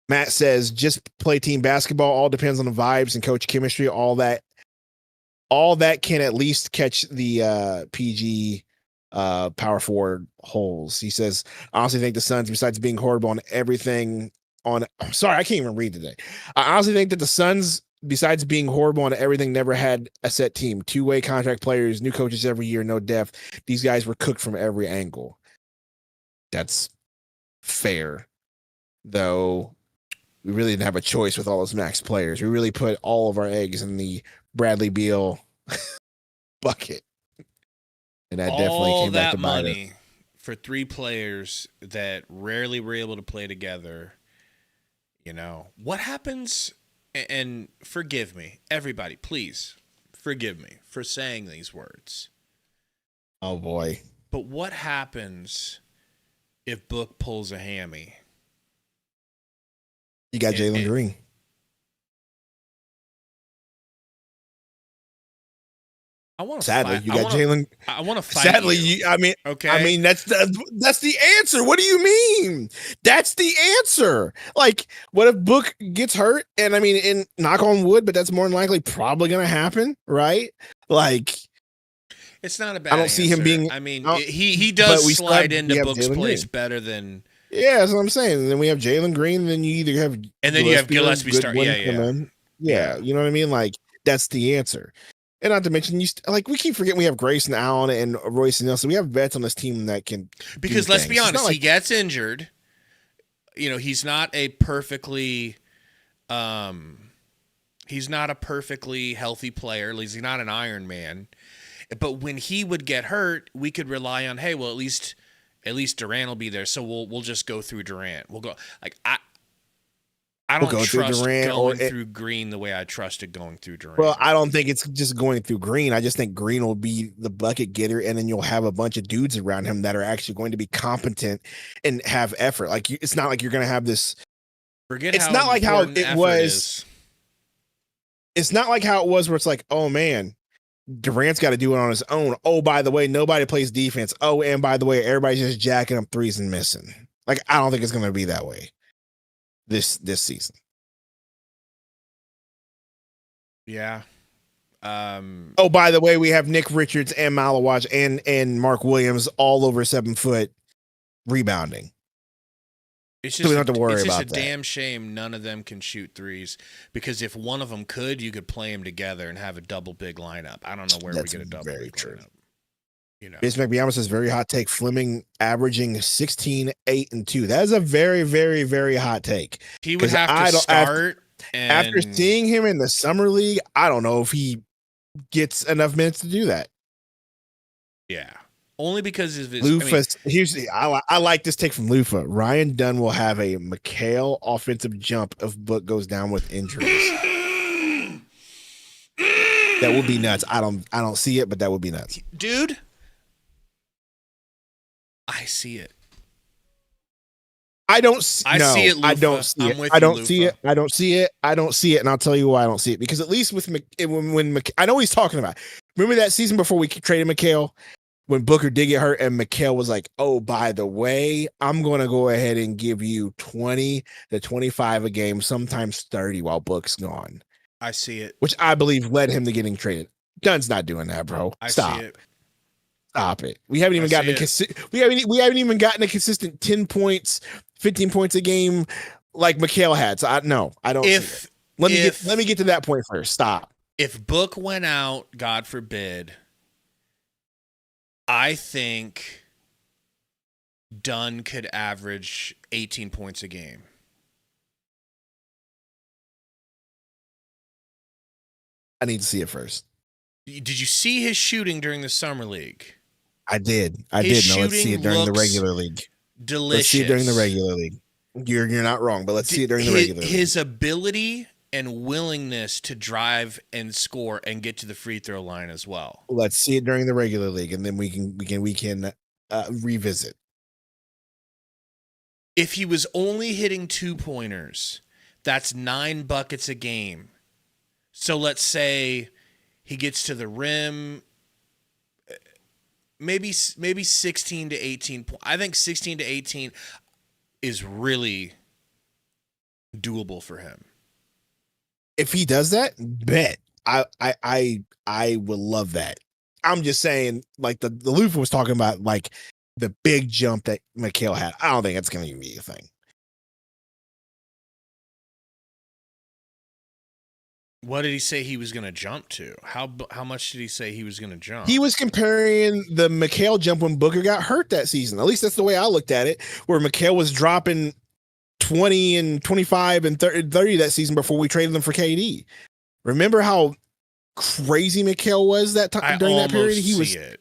Speaker 1: Matt says just play team basketball. All depends on the vibes and coach chemistry. All that can at least catch the PG power forward holes. He says, I honestly think the Suns, besides being horrible on everything I'm sorry, I can't even read today. I honestly think that the Suns, besides being horrible on everything, never had a set team. Two-way contract players, new coaches every year, no depth. These guys were cooked from every angle. That's fair, though. We really didn't have a choice with all those max players. We really put all of our eggs in the Bradley Beal bucket. And that definitely
Speaker 2: All
Speaker 1: came back
Speaker 2: that
Speaker 1: to bite us.
Speaker 2: money for 3 players that rarely were able to play together. You know, what happens, and forgive me, everybody, please forgive me for saying these words.
Speaker 1: Oh boy.
Speaker 2: But what happens if Book pulls a hammy?
Speaker 1: You got Jalen Green.
Speaker 2: I want to
Speaker 1: Sadly,
Speaker 2: fight.
Speaker 1: you got Jalen.
Speaker 2: I want to fight.
Speaker 1: Sadly,
Speaker 2: you. Okay.
Speaker 1: I mean that's the answer. What do you mean? That's the answer. Like, what if Book gets hurt? And I mean, in knock on wood, but that's more than likely probably going to happen, right? Like,
Speaker 2: it's not a bad.
Speaker 1: I don't see him being.
Speaker 2: I mean, he does slide into Book's place better than.
Speaker 1: Yeah, that's what I'm saying. And then we have Jalen Green, and then you either have
Speaker 2: Gillespie start.
Speaker 1: Yeah, you know what I mean. Like, that's the answer. And not to mention, we keep forgetting we have Grayson Allen and Royce and Nelson. We have vets on this team that can.
Speaker 2: Because let's be honest, he gets injured. You know, he's not a perfectly healthy player. At least he's not an Iron Man. But when he would get hurt, we could rely on, hey, well, at least Durant will be there, so we'll just go through Durant. We'll go I don't trust going through Green the way I trusted going through Durant.
Speaker 1: Well, I don't think it's just going through Green. I just think Green will be the bucket getter, and then you'll have a bunch of dudes around him that are actually going to be competent and have effort. Like, it's not like you're going to have this. It's not like how it was. It's not like how it was where it's like, oh man, Durant's got to do it on his own. Oh, by the way, nobody plays defense. Oh, and by the way, everybody's just jacking up threes and missing. Like, I don't think it's going to be that way this season.
Speaker 2: Yeah.
Speaker 1: Oh, by the way, we have Nick Richards and Malawach and Mark Williams all over 7 foot rebounding.
Speaker 2: It's just,
Speaker 1: so we don't have to worry about that.
Speaker 2: It's just a damn shame none of them can shoot threes, because if one of them could, you could play them together and have a double big lineup. I don't know where we get a double big lineup. You know,
Speaker 1: Jason McBeamus says very hot take. Fleming averaging 16, 8, and 2. That is a very, very, very hot take.
Speaker 2: He would have to start.
Speaker 1: After seeing him in the summer league, I don't know if he gets enough minutes to do that.
Speaker 2: Yeah, only because of his.
Speaker 1: Lufa. I like this take from Lufa. Ryan Dunn will have a Mikal offensive jump if Book goes down with injuries. That would be nuts. I don't see it, but that would be nuts,
Speaker 2: dude. I see it.
Speaker 1: I don't see it.
Speaker 2: Lufa.
Speaker 1: I don't see it. I don't see it. I don't see it. I don't see it. And I'll tell you why I don't see it. Because at least with when I know what he's talking about. Remember that season before we traded Mikal, when Booker did get hurt and Mikal was like, oh, by the way, I'm going to go ahead and give you 20 to 25 a game, sometimes 30 while Book's gone.
Speaker 2: I see it.
Speaker 1: Which I believe led him to getting traded. Dunn's not doing that, bro.
Speaker 2: Stop. I see it.
Speaker 1: Stop it. We haven't even gotten we haven't even gotten a consistent 10 points, 15 points a game like Mikal had. So I don't see it. Let me get to that point first. Stop.
Speaker 2: If Book went out, God forbid, I think Dunn could average 18 points a game.
Speaker 1: I need to see it first.
Speaker 2: Did you see his shooting during the summer league?
Speaker 1: I did. Now let's see it during the regular league.
Speaker 2: Delicious.
Speaker 1: Let's see it during the regular league. You're not wrong, but let's see it during the regular league.
Speaker 2: His ability and willingness to drive and score and get to the free throw line as well.
Speaker 1: Let's see it during the regular league, and then we can revisit.
Speaker 2: If he was only hitting 2-pointers, that's 9 buckets a game. So let's say he gets to the rim, maybe 16 to 18. I think 16 to 18 is really doable for him.
Speaker 1: If he does that, bet I would love that. I'm just saying, like the Lufa was talking about, like the big jump that Mikal had. I don't think that's going to be a thing.
Speaker 2: What did he say he was going to jump to? How much did he say he was going to jump?
Speaker 1: He was comparing the Mikal jump when Booker got hurt that season. At least that's the way I looked at it, where Mikal was dropping 20 and 25 and 30 that season before we traded him for KD. Remember how crazy Mikal was that time during that period? He was.
Speaker 2: It.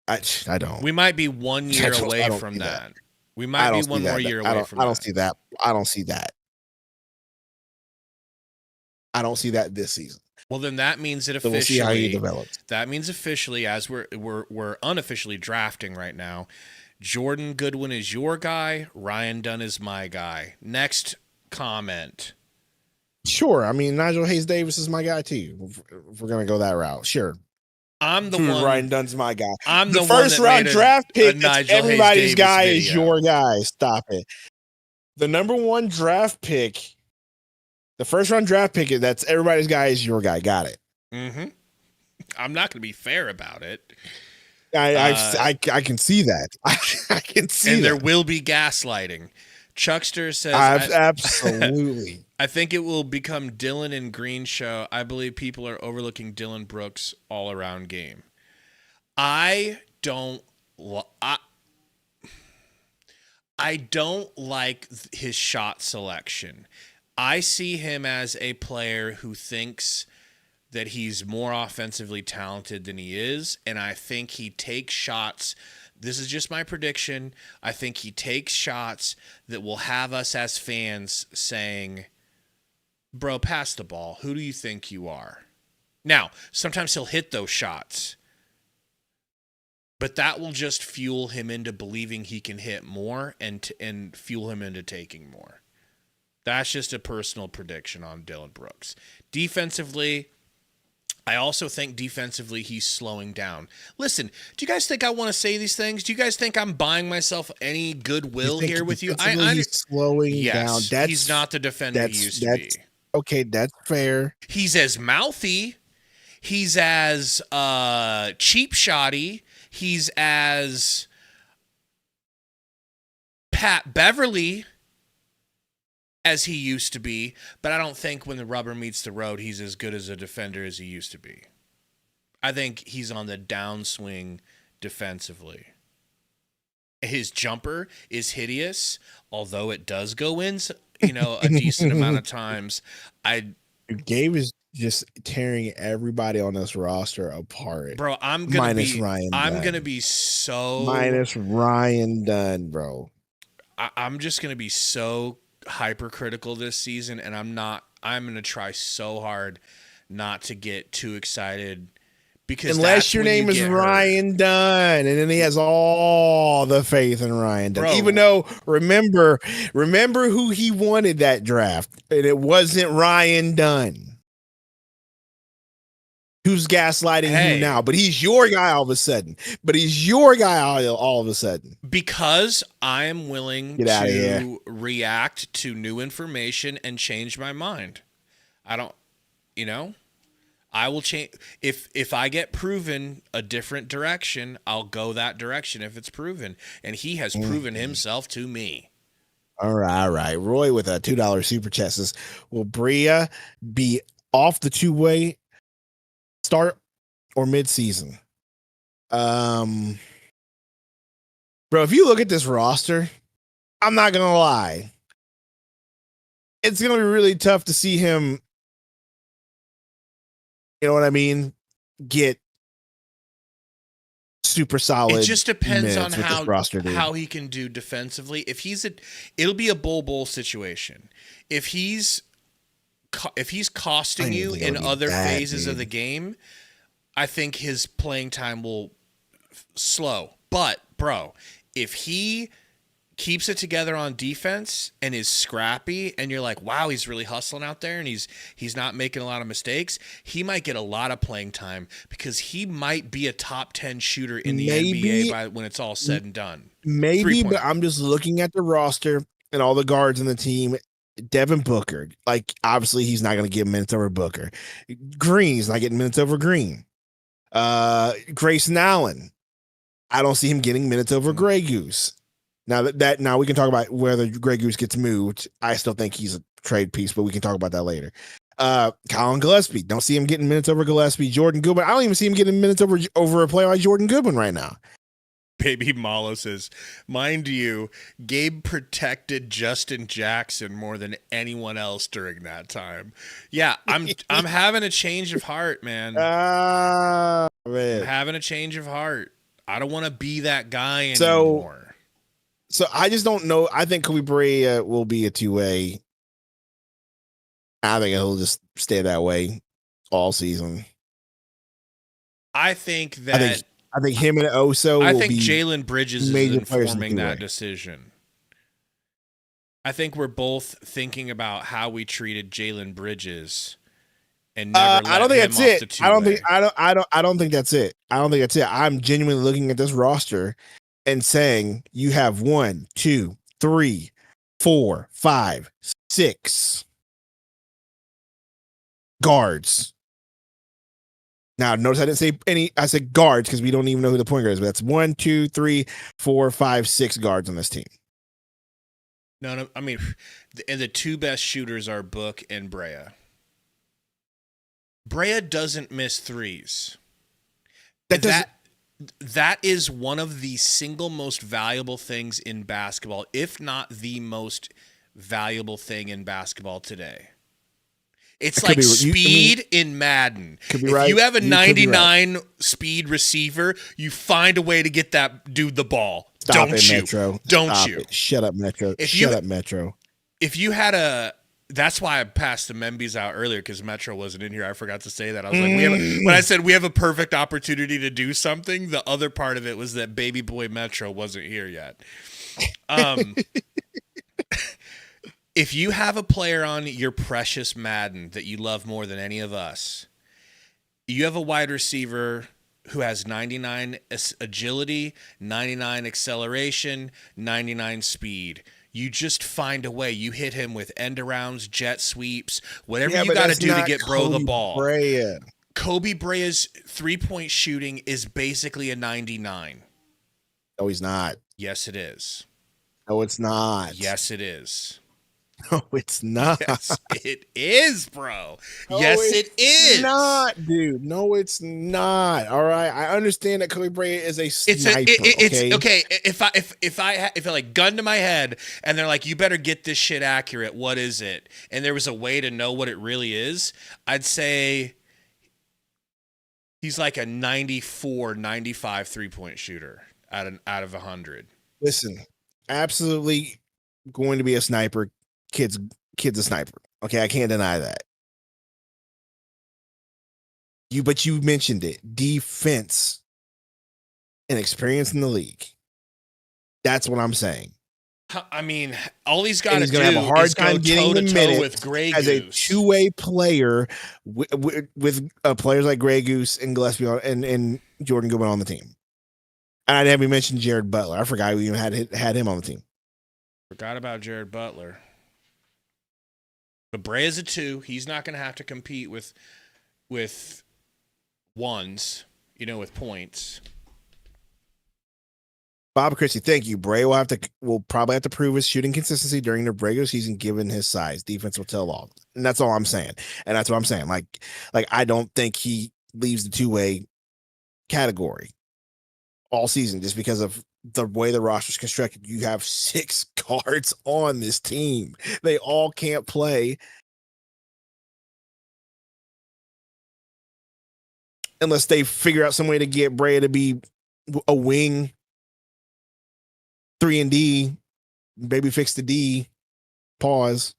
Speaker 1: I don't.
Speaker 2: We might be 1 year away from that. We might be one more year away from that.
Speaker 1: I don't see that. I don't see that. I don't see that this season.
Speaker 2: Well, then that means it officially.
Speaker 1: So we'll see how he develops.
Speaker 2: That means officially, as we're unofficially drafting right now, Jordan Goodwin is your guy. Ryan Dunn is my guy. Next comment.
Speaker 1: Sure. I mean, Nigel Hayes-Davis is my guy too. If we're gonna go that route, sure.
Speaker 2: I'm the one.
Speaker 1: Ryan Dunn's my guy.
Speaker 2: I'm
Speaker 1: the
Speaker 2: one
Speaker 1: first round draft pick. Everybody's guy
Speaker 2: video.
Speaker 1: Is your guy. Stop it. The number 1 draft pick. The first round draft pick. That's everybody's guy is your guy. Got it.
Speaker 2: Mm-hmm. I'm not going to be fair about it.
Speaker 1: I can see that. I can see.
Speaker 2: And
Speaker 1: that.
Speaker 2: there will be gaslighting. Chuckster says
Speaker 1: absolutely.
Speaker 2: I think it will become Dylan and Green show. I believe people are overlooking Dylan Brooks' all-around game. I don't like his shot selection. I see him as a player who thinks that he's more offensively talented than he is, and I think he takes shots. This is just my prediction. I think he takes shots that will have us as fans saying, bro, pass the ball. Who do you think you are? Now, sometimes he'll hit those shots, but that will just fuel him into believing he can hit more and fuel him into taking more. That's just a personal prediction on Dylan Brooks. Defensively, I also think defensively he's slowing down. Listen, do you guys think I want to say these things? Do you guys think I'm buying myself any goodwill here with you?
Speaker 1: He's slowing down.
Speaker 2: He's not the defender he used to be.
Speaker 1: Okay, that's fair.
Speaker 2: He's as mouthy. He's as cheap shotty. He's as Pat Beverly as he used to be, but I don't think when the rubber meets the road, he's as good as a defender as he used to be. I think he's on the downswing defensively. His jumper is hideous, although it does go in, a decent amount of times.
Speaker 1: Gabe is just tearing everybody on this roster apart.
Speaker 2: Bro, I'm gonna be
Speaker 1: minus Ryan Dunn, bro.
Speaker 2: I'm just gonna be so hypercritical this season, and I'm gonna try so hard not to get too excited, because
Speaker 1: unless your name is Ryan Dunn, and then he has all the faith in Ryan Dunn. Bro, even though remember who he wanted that draft, and it wasn't Ryan Dunn. Who's gaslighting you now? But he's your guy all of a sudden. All of a sudden.
Speaker 2: Because I am willing to react to new information and change my mind. I don't, I will change. If I get proven a different direction, I'll go that direction if it's proven. And he has proven himself to me.
Speaker 1: All right. Roy with a $2 super chat says, will Bria be off the two-way start or mid-season? Bro, if you look at this roster, I'm not gonna lie, it's gonna be really tough to see him, you know what I mean, get super solid.
Speaker 2: It just depends on how he can do defensively. If it'll be a bowl situation. If he's costing you in other phases of the game, I think his playing time will slow. But, bro, if he keeps it together on defense and is scrappy, and you're like, wow, he's really hustling out there, and he's not making a lot of mistakes, he might get a lot of playing time because he might be a top 10 shooter in the NBA when it's all said and done.
Speaker 1: Maybe, but I'm just looking at the roster and all the guards in the team. Devin Booker, like, obviously he's not going to get minutes over Booker. Green's not getting minutes over Green. Grayson Allen, I don't see him getting minutes over Grey Goose. Now we can talk about whether Grey Goose gets moved. I still think he's a trade piece, but we can talk about that later. Colin Gillespie, don't see him getting minutes over Gillespie. Jordan Goodwin, I don't even see him getting minutes over a player like Jordan Goodwin right now.
Speaker 2: Baby Malo says, mind you, Gabe protected Justin Jackson more than anyone else during that time. Yeah, I'm having a change of heart, man.
Speaker 1: Man.
Speaker 2: I'm having a change of heart. I don't want to be that guy anymore.
Speaker 1: So I just don't know. I think Kobe Bryant will be a two-way. I think he'll just stay that way all season.
Speaker 2: I think that.
Speaker 1: I think him and Oso.
Speaker 2: I think Jalen Bridges is informing that decision. I think we're both thinking about how we treated Jalen Bridges, and never.
Speaker 1: I don't think that's it. I don't think that's it. I don't think that's it. I'm genuinely looking at this roster and saying you have 1, 2, 3, 4, 5, 6 guards. Now, notice I didn't say any. I said guards because we don't even know who the point guard is. But that's 1, 2, 3, 4, 5, 6 guards on this team.
Speaker 2: No. I mean, and the two best shooters are Book and Brea. Brea doesn't miss threes. That is one of the single most valuable things in basketball, if not the most valuable thing in basketball today. It's like speed in Madden. If you have a 99 speed receiver, you find a way to get that dude the ball. Don't shoot.
Speaker 1: Metro.
Speaker 2: Don't shoot.
Speaker 1: Shut up, Metro. Shut up, Metro.
Speaker 2: If you had that's why I passed the Membies out earlier because Metro wasn't in here. I forgot to say that. I was like, when I said we have a perfect opportunity to do something, the other part of it was that baby boy Metro wasn't here yet. If you have a player on your precious Madden that you love more than any of us, you have a wide receiver who has 99 agility, 99 acceleration, 99 speed. You just find a way. You hit him with end arounds, jet sweeps, whatever you got to do to get Bro the ball. Kobe Brea's three-point shooting is basically a 99.
Speaker 1: No, he's not.
Speaker 2: Yes, it is.
Speaker 1: No, it's not.
Speaker 2: Yes, it is.
Speaker 1: No, it's not.
Speaker 2: Yes, it is, bro.
Speaker 1: No,
Speaker 2: yes, it is.
Speaker 1: Not, dude. No, it's not. All right, I understand that Kobe Bryant is a sniper.
Speaker 2: It's okay. If I like gun to my head and they're like, you better get this shit accurate. What is it? And there was a way to know what it really is. I'd say he's like a 94, 95 3-point shooter out of 100.
Speaker 1: Listen, absolutely going to be a sniper. Kid's a sniper. Okay, I can't deny that. But you mentioned it. Defense and experience in the league. That's what I'm saying.
Speaker 2: I mean, all he's got to do
Speaker 1: have a hard time
Speaker 2: getting
Speaker 1: the minutes
Speaker 2: with Grey
Speaker 1: as
Speaker 2: Goose.
Speaker 1: A two-way player with players like Grey Goose and Gillespie and Jordan Goodwin on the team. And I didn't even mention Jared Butler. I forgot we even had him on the team.
Speaker 2: Forgot about Jared Butler. But Brea is a 2. He's not going to have to compete with ones, with points.
Speaker 1: Bob Christie, thank you. Brea will probably have to prove his shooting consistency during the regular season, given his size. Defense will tell all, and that's all I'm saying. And that's what I'm saying. Like I don't think he leaves the two-way category all season just because of the way the roster is constructed. You have 6 guards on this team. They all can't play unless they figure out some way to get Brea to be a wing, 3 and D, maybe fix the D. Pause.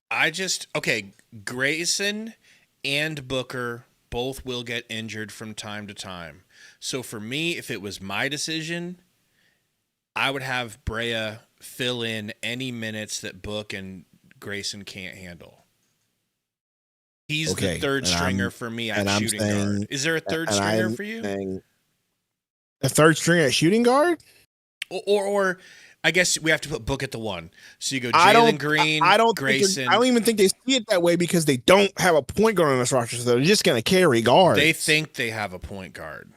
Speaker 2: Grayson and Booker both will get injured from time to time. So for me, if it was my decision, I would have Brea fill in any minutes that Book and Grayson can't handle. He's the third stringer for me at shooting guard. Is there a third stringer for you?
Speaker 1: A third stringer at shooting guard?
Speaker 2: Or I guess we have to put Book at the one. So you go Jalen Green, Grayson.
Speaker 1: I don't even think they see it that way because they don't have a point guard on this roster, so they're just going to carry guards.
Speaker 2: They think they have a point guard.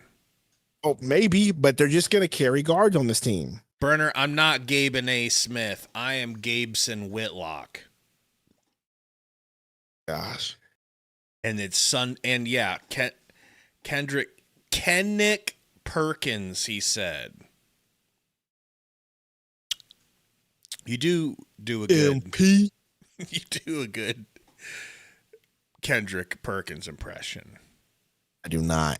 Speaker 1: Oh, maybe, but they're just going to carry guards on this team.
Speaker 2: Burner, I'm not Gabe and A. Smith. I am Gabeson Whitlock.
Speaker 1: Gosh.
Speaker 2: And it's Kennick Perkins, he said. You do a good
Speaker 1: MP.
Speaker 2: You do a good Kendrick Perkins impression.
Speaker 1: I do not.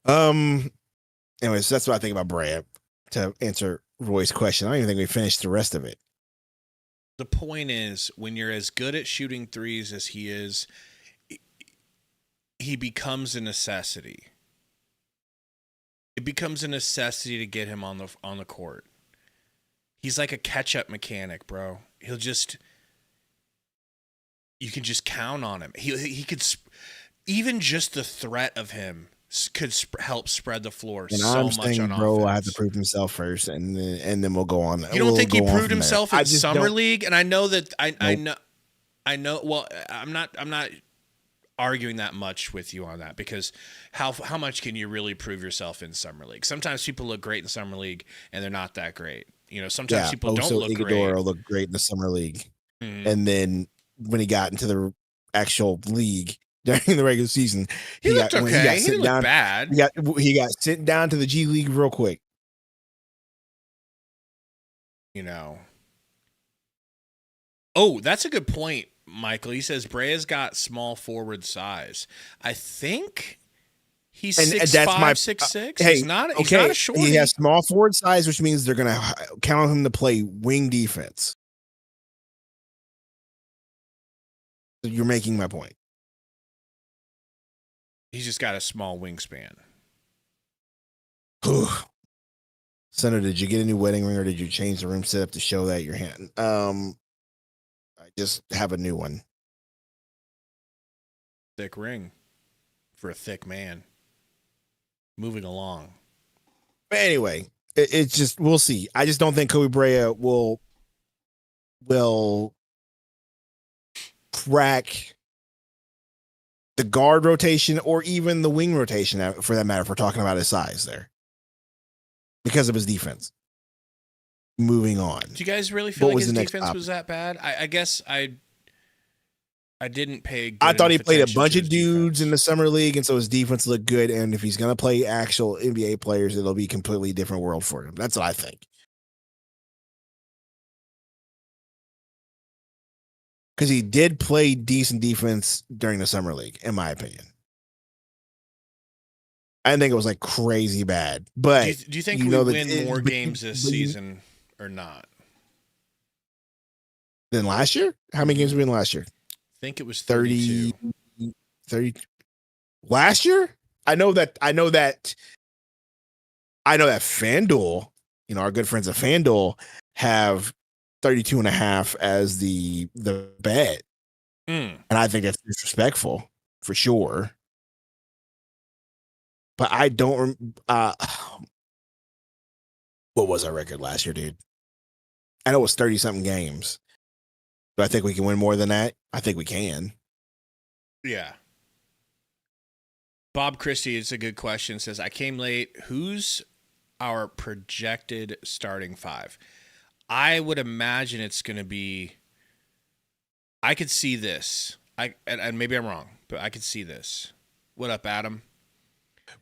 Speaker 1: Anyways, that's what I think about Brad. To answer Roy's question, I don't even think we finished the rest of it.
Speaker 2: The point is, when you're as good at shooting threes as he is, he becomes a necessity. It becomes a necessity to get him on the court. He's like a catch-up mechanic, bro. You can just count on him. He could, even just the threat of him could help spread the floor
Speaker 1: and
Speaker 2: so much on offense.
Speaker 1: Bro, I have to prove himself first, and then we'll go on.
Speaker 2: You don't think he proved himself in summer league? And I know that I know. Well, I'm not arguing that much with you on that, because how much can you really prove yourself in summer league? Sometimes people look great in summer league and they're not that great. Sometimes people don't look great.
Speaker 1: Iguodala looked great in the summer league, and then when he got into the actual league during the regular season,
Speaker 2: he looked okay. He didn't look bad.
Speaker 1: He got sent down to the G League real quick.
Speaker 2: Oh, that's a good point, Michael. He says Brea's got small forward size. I think he's 6'5", 6'6".
Speaker 1: Hey,
Speaker 2: he's not a shorty.
Speaker 1: He has small forward size, which means they're going to count on him to play wing defense. You're making my point.
Speaker 2: He's just got a small wingspan.
Speaker 1: Senator, did you get a new wedding ring, or did you change the room setup to show that your hand? I just have a new one.
Speaker 2: Thick ring for a thick man. Moving along.
Speaker 1: But anyway, it's just, we'll see. I just don't think Kobe Bryant will crack the guard rotation or even the wing rotation, for that matter, if we're talking about his size there, because of his defense. Moving on.
Speaker 2: Do you guys really feel like his defense was that bad? I guess I didn't pay good
Speaker 1: I thought he played a bunch
Speaker 2: of
Speaker 1: dudes in the summer league, and so his defense looked good. And if he's going to play actual NBA players, it'll be a completely different world for him. That's what I think. Because he did play decent defense during the summer league, in my opinion. I didn't think it was like crazy bad. But
Speaker 2: do you think we win more games this season or not?
Speaker 1: Than last year? How many games did we win last year?
Speaker 2: I think it was 30.
Speaker 1: Last year? I know that FanDuel, our good friends at FanDuel, have 32.5 as the bet. And I think that's disrespectful for sure. But I don't what was our record last year, dude? I know it was 30-something games. Do I think we can win more than that? I think we can.
Speaker 2: Yeah. Bob Christie, it's a good question, says, I came late. Who's our projected starting five? I would imagine it's going to be, I could see this. And maybe I'm wrong, but I could see this. What up, Adam?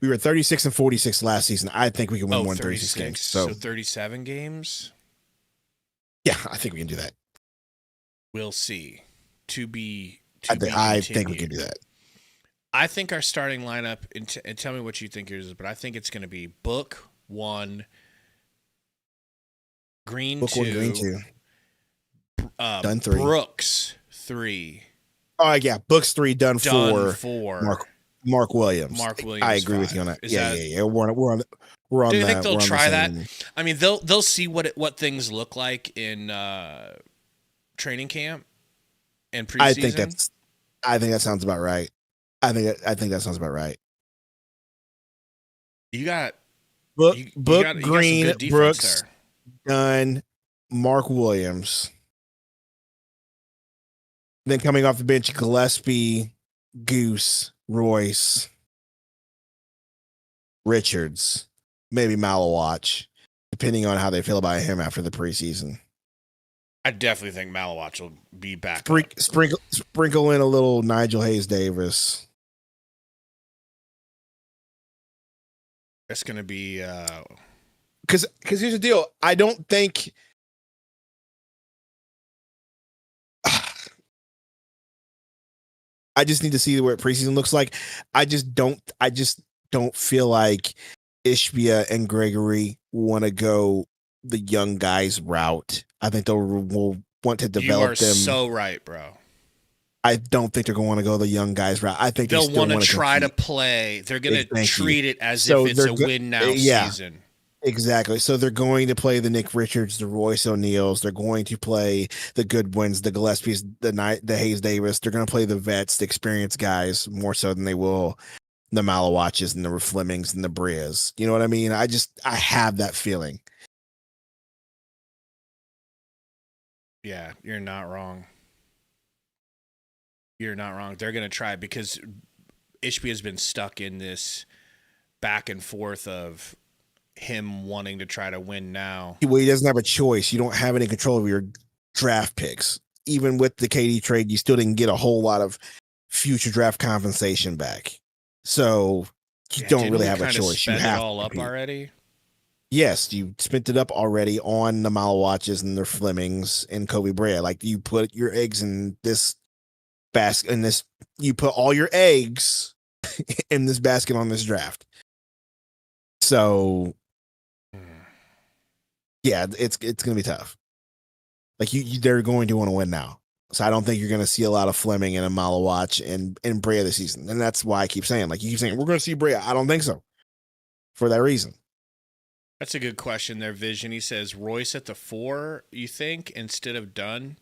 Speaker 1: We were 36-46 last season. I think we can win more than 36 games. So
Speaker 2: 37 games?
Speaker 1: Yeah, I think we can do that.
Speaker 2: We'll see.
Speaker 1: I think we can do that.
Speaker 2: I think our starting lineup, and tell me what you think yours is, but I think it's going to be Book 1, Green 2,
Speaker 1: Dunn 3,
Speaker 2: Brooks 3.
Speaker 1: Oh yeah, Books 3, Dunn 4, Mark Williams.
Speaker 2: Mark Williams.
Speaker 1: I agree with you on that. Yeah. We're on
Speaker 2: Do you
Speaker 1: that.
Speaker 2: think they'll
Speaker 1: we're on
Speaker 2: try
Speaker 1: the
Speaker 2: that?
Speaker 1: same.
Speaker 2: I mean, they'll see what things look like in training camp and preseason.
Speaker 1: I think that sounds about right. I think that sounds about right.
Speaker 2: You got
Speaker 1: Book
Speaker 2: you
Speaker 1: Green,
Speaker 2: got some good
Speaker 1: Brooks,
Speaker 2: there.
Speaker 1: Dunn, Mark Williams. Then coming off the bench, Gillespie, Goose, Royce, Richards, maybe Malawatch, depending on how they feel about him after the preseason.
Speaker 2: I definitely think Malawatch will be back.
Speaker 1: Sprinkle in a little Nigel Hayes Davis.
Speaker 2: It's going to be
Speaker 1: because here's the deal. I don't think I just need to see what preseason looks like. I just don't feel like Ishbia and Gregory want to go the young guys route. I think will want to develop them.
Speaker 2: You are so right, bro.
Speaker 1: I don't think they're going to want to go the young guys route. I think
Speaker 2: they'll want to try
Speaker 1: compete.
Speaker 2: to play. They're going to treat it as if it's a win now season.
Speaker 1: Exactly. So they're going to play the Nick Richards, the Royce O'Neals. They're going to play the Goodwins, the Gillespies, the Hayes Davis. They're going to play the vets, the experienced guys more so than they will the Malawatches and the Flemings and the Brias. You know what I mean? I have that feeling.
Speaker 2: Yeah, you're not wrong. You're not wrong. They're going to try because Ishbia has been stuck in this back and forth of him wanting to try to win now.
Speaker 1: Well, he doesn't have a choice. You don't have any control over your draft picks. Even with the KD trade, you still didn't get a whole lot of future draft compensation back. So you don't really have a choice. You have
Speaker 2: it all up already.
Speaker 1: Yes, you spent it up already on the Malawatches and their Flemings and Kobe Bryant. Like you put your eggs in this basket, you put all your eggs in this basket on this draft. So yeah, it's gonna be tough. Like they're going to want to win now. So I don't think you're going to see a lot of Fleming and a Malawatch and Brea this season. And that's why I keep saying, like, you keep saying, we're going to see Brea. I don't think so. For that reason.
Speaker 2: That's a good question there, Vision. He says, Royce at the 4, you think, instead of Dunn?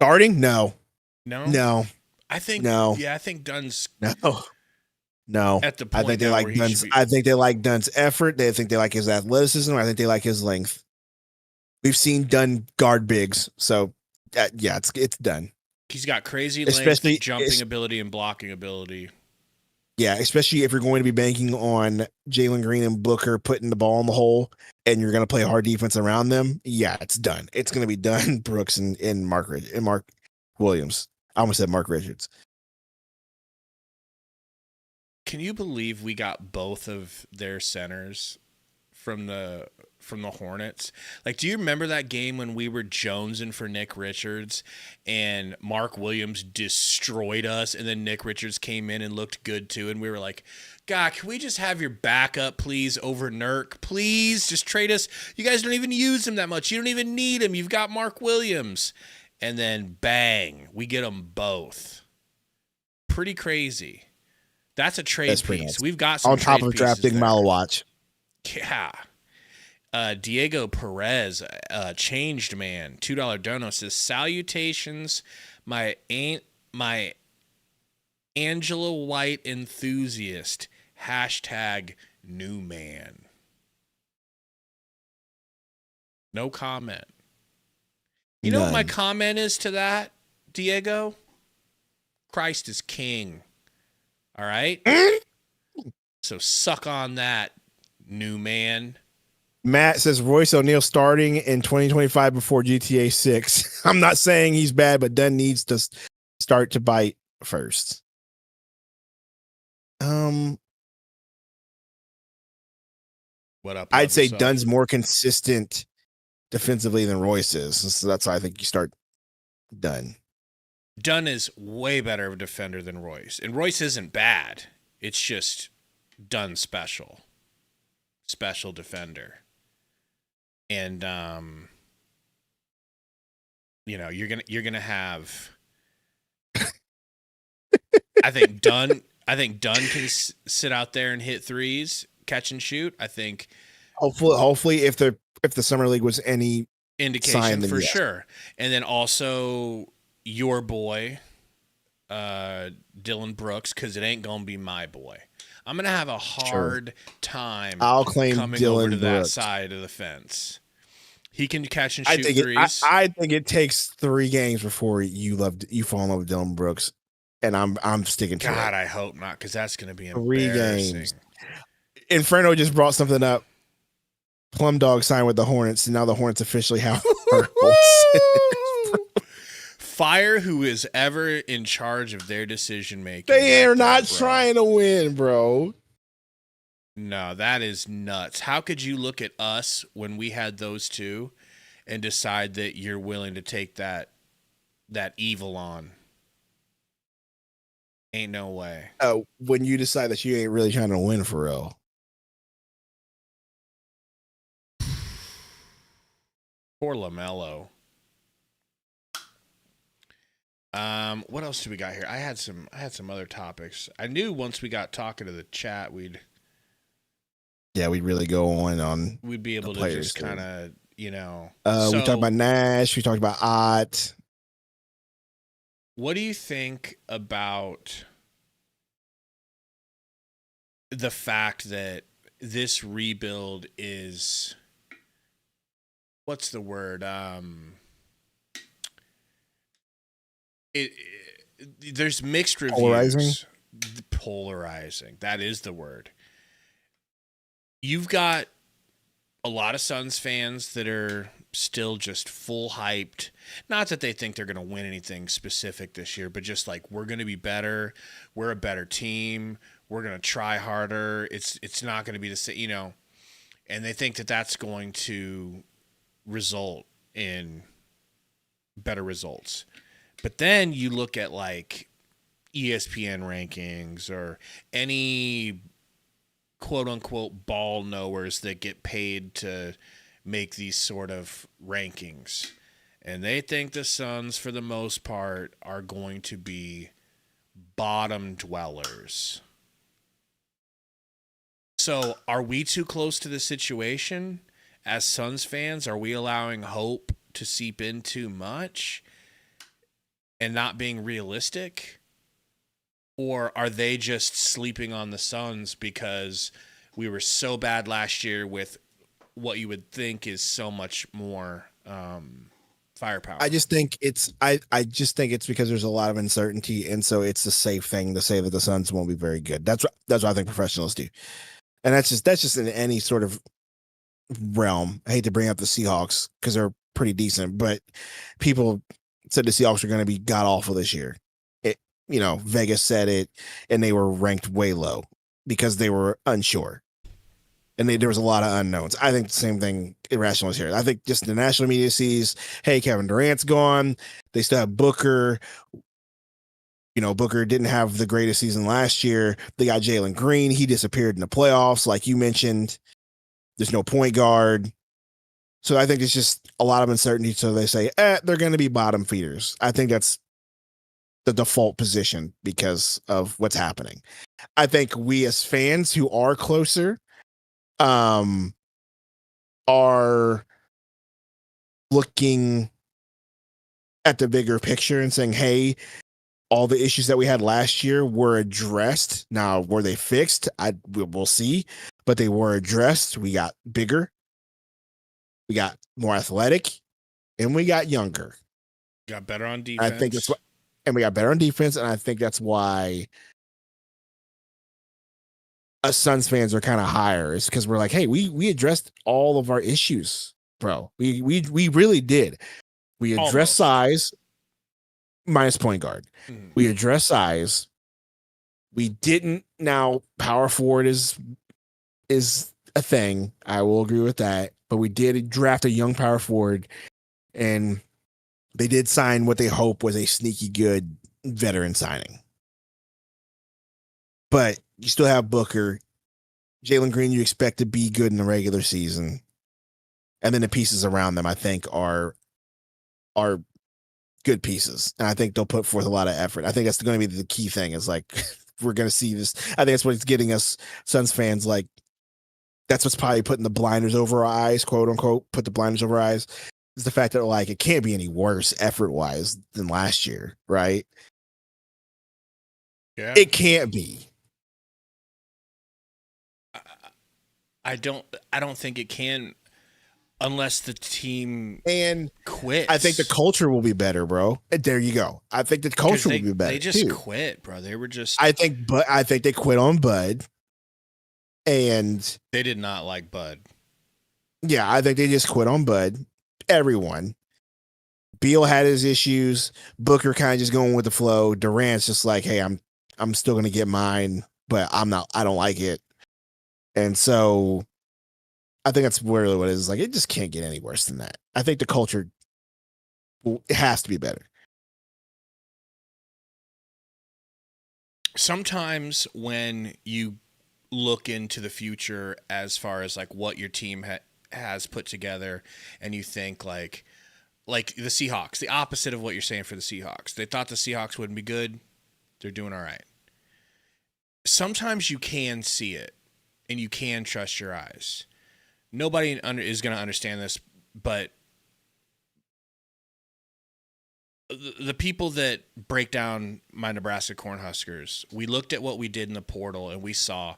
Speaker 1: Starting? No.
Speaker 2: I think
Speaker 1: no.
Speaker 2: Yeah, I think Dunn's
Speaker 1: No.
Speaker 2: At the point
Speaker 1: I think they like Dunn's. I think they like Dunn's effort. They think they like his athleticism. I think they like his length. We've seen Dunn guard bigs, so yeah, it's done.
Speaker 2: He's got crazy length, jumping ability, and blocking ability.
Speaker 1: Yeah, especially if you're going to be banking on Jalen Green and Booker putting the ball in the hole, and you're going to play hard defense around them. Yeah, it's done. It's going to be done. Brooks and Mark Williams. I almost said Mark Richards.
Speaker 2: Can you believe we got both of their centers from the Hornets? Like, do you remember that game when we were jonesing for Nick Richards and Mark Williams destroyed us, and then Nick Richards came in and looked good too, and we were like, God, can we just have your backup, please, over Nurk? Please, just trade us. You guys don't even use him that much. You don't even need him. You've got Mark Williams. And then, bang, we get them both. Pretty crazy. That's a trade piece. Nice. We've got some
Speaker 1: on top of drafting Malawatch.
Speaker 2: Yeah. Diego Perez, changed man, $2 dono says, salutations, my Angela White enthusiast, #new man. No comment. You know what my comment is to that, Diego? Christ is king. All right? So suck on that, new man.
Speaker 1: Matt says Royce O'Neal starting in 2025 before GTA 6. I'm not saying he's bad, but Dunn needs to start to bite first.
Speaker 2: What up?
Speaker 1: I'd say Dunn's more consistent defensively than Royce is. So that's why I think you start Dunn.
Speaker 2: Dunn is way better of a defender than Royce. And Royce isn't bad. It's just Dunn special. Special defender. And you're gonna have I think Dunn I think Dunn can sit out there and hit threes, catch and shoot. I think
Speaker 1: Hopefully, if the summer league was any
Speaker 2: indication
Speaker 1: sign, then
Speaker 2: for
Speaker 1: yes.
Speaker 2: sure. And then also your boy, Dylan Brooks, because it ain't gonna be my boy. I'm gonna have a hard time
Speaker 1: I'll claim
Speaker 2: coming over
Speaker 1: Dylan
Speaker 2: to
Speaker 1: Brooks.
Speaker 2: that side of the fence. He can catch and
Speaker 1: I
Speaker 2: shoot
Speaker 1: think
Speaker 2: threes.
Speaker 1: I think it takes 3 games before you fall in love with Dylan Brooks, and I'm sticking to
Speaker 2: God,
Speaker 1: it.
Speaker 2: I hope not, because that's gonna be
Speaker 1: 3
Speaker 2: embarrassing.
Speaker 1: games. Inferno just brought something up. Plum Dog signed with the Hornets, and now the Hornets officially have our whole
Speaker 2: Fire who is ever in charge of their decision making.
Speaker 1: They are not trying to win, bro.
Speaker 2: No, that is nuts. How could you look at us when we had those two and decide that you're willing to take that evil on? Ain't no way.
Speaker 1: When you decide that you ain't really trying to win for real.
Speaker 2: Poor LaMelo. What else do we got here? I had some other topics. I knew once we got talking to the chat, we'd
Speaker 1: really go on.
Speaker 2: We'd be able to just kind of,
Speaker 1: we talked about Nash. We talked about Ott.
Speaker 2: What do you think about the fact that this rebuild is, what's the word? There's mixed reviews. Polarizing. That is the word. You've got a lot of Suns fans that are still just full hyped. Not that they think they're going to win anything specific this year, but just like, we're going to be better. We're a better team. We're going to try harder. It's not going to be the same, and they think that that's going to result in better results. But then you look at like ESPN rankings or any quote unquote ball knowers that get paid to make these sort of rankings. And they think the Suns, for the most part, are going to be bottom dwellers. So are we too close to the situation as Suns fans? Are we allowing hope to seep in too much and not being realistic? Or are they just sleeping on the Suns because we were so bad last year with what you would think is so much more firepower?
Speaker 1: I just think it's because there's a lot of uncertainty, and so it's the safe thing to say that the Suns won't be very good. That's what I think professionals do, and that's just in any sort of realm. I hate to bring up the Seahawks because they're pretty decent, but people said the Seahawks are going to be god awful this year. Vegas said it, and they were ranked way low because they were unsure. And there was a lot of unknowns. I think the same thing irrational is here. I think just the national media sees, hey, Kevin Durant's gone. They still have Booker. Booker didn't have the greatest season last year. They got Jalen Green. He disappeared in the playoffs, like you mentioned. There's no point guard. So I think it's just a lot of uncertainty. So they say, they're going to be bottom feeders. I think that's the default position because of what's happening. I think we as fans who are closer are looking at the bigger picture and saying, hey, all the issues that we had last year were addressed. Now, were they fixed? We'll see, but they were addressed. We got bigger, we got more athletic, and we got younger.
Speaker 2: Got better on defense.
Speaker 1: I think that's what, and we got better on defense, and I think that's why us Suns fans are kind of higher. It's because we're like, hey, we addressed all of our issues, bro. We really did. We addressed size minus point guard. Mm-hmm. We addressed size. We didn't. Now power forward is a thing. I will agree with that. But we did draft a young power forward, and they did sign what they hope was a sneaky good veteran signing. But you still have Booker. Jalen Green, you expect to be good in the regular season. And then the pieces around them, I think, are good pieces. And I think they'll put forth a lot of effort. I think that's going to be the key thing is like we're going to see this. I think that's what's getting us Suns fans like. That's what's probably putting the blinders over our eyes, quote unquote, put the blinders over our eyes, is the fact that like it can't be any worse effort wise than last year, right?
Speaker 2: Yeah.
Speaker 1: It can't be.
Speaker 2: I don't think it can unless the team
Speaker 1: And
Speaker 2: quits.
Speaker 1: I think the culture will be better, bro. And there you go. I think the culture will be better.
Speaker 2: They just
Speaker 1: too.
Speaker 2: quit, bro. They were just.
Speaker 1: I think they quit on Bud. And
Speaker 2: they did not like Bud.
Speaker 1: Yeah, I think they just quit on Bud. Everyone. Beal had his issues. Booker kind of just going with the flow. Durant's just like, hey, I'm still gonna get mine, but I don't like it. And so I think that's really what it is. Like, it just can't get any worse than that. I think the culture it has to be better.
Speaker 2: Sometimes when you look into the future as far as like what your team has put together, and you think like the Seahawks, the opposite of what you're saying for the Seahawks. They thought the Seahawks wouldn't be good. They're doing all right. Sometimes you can see it, and you can trust your eyes. Nobody is going to understand this, but the people that break down my Nebraska Cornhuskers, we looked at what we did in the portal, and we saw,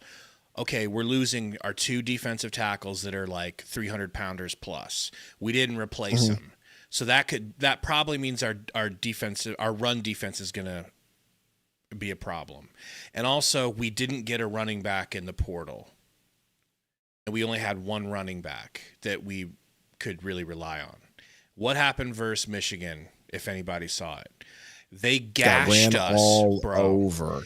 Speaker 2: okay, we're losing our 2 defensive tackles that are like 300-pounders plus. We didn't replace them. So that probably means our run defense is going to be a problem. And also, we didn't get a running back in the portal. And we only had 1 running back that we could really rely on. What happened versus Michigan, if anybody saw it? They gashed us
Speaker 1: all
Speaker 2: bro.
Speaker 1: Over.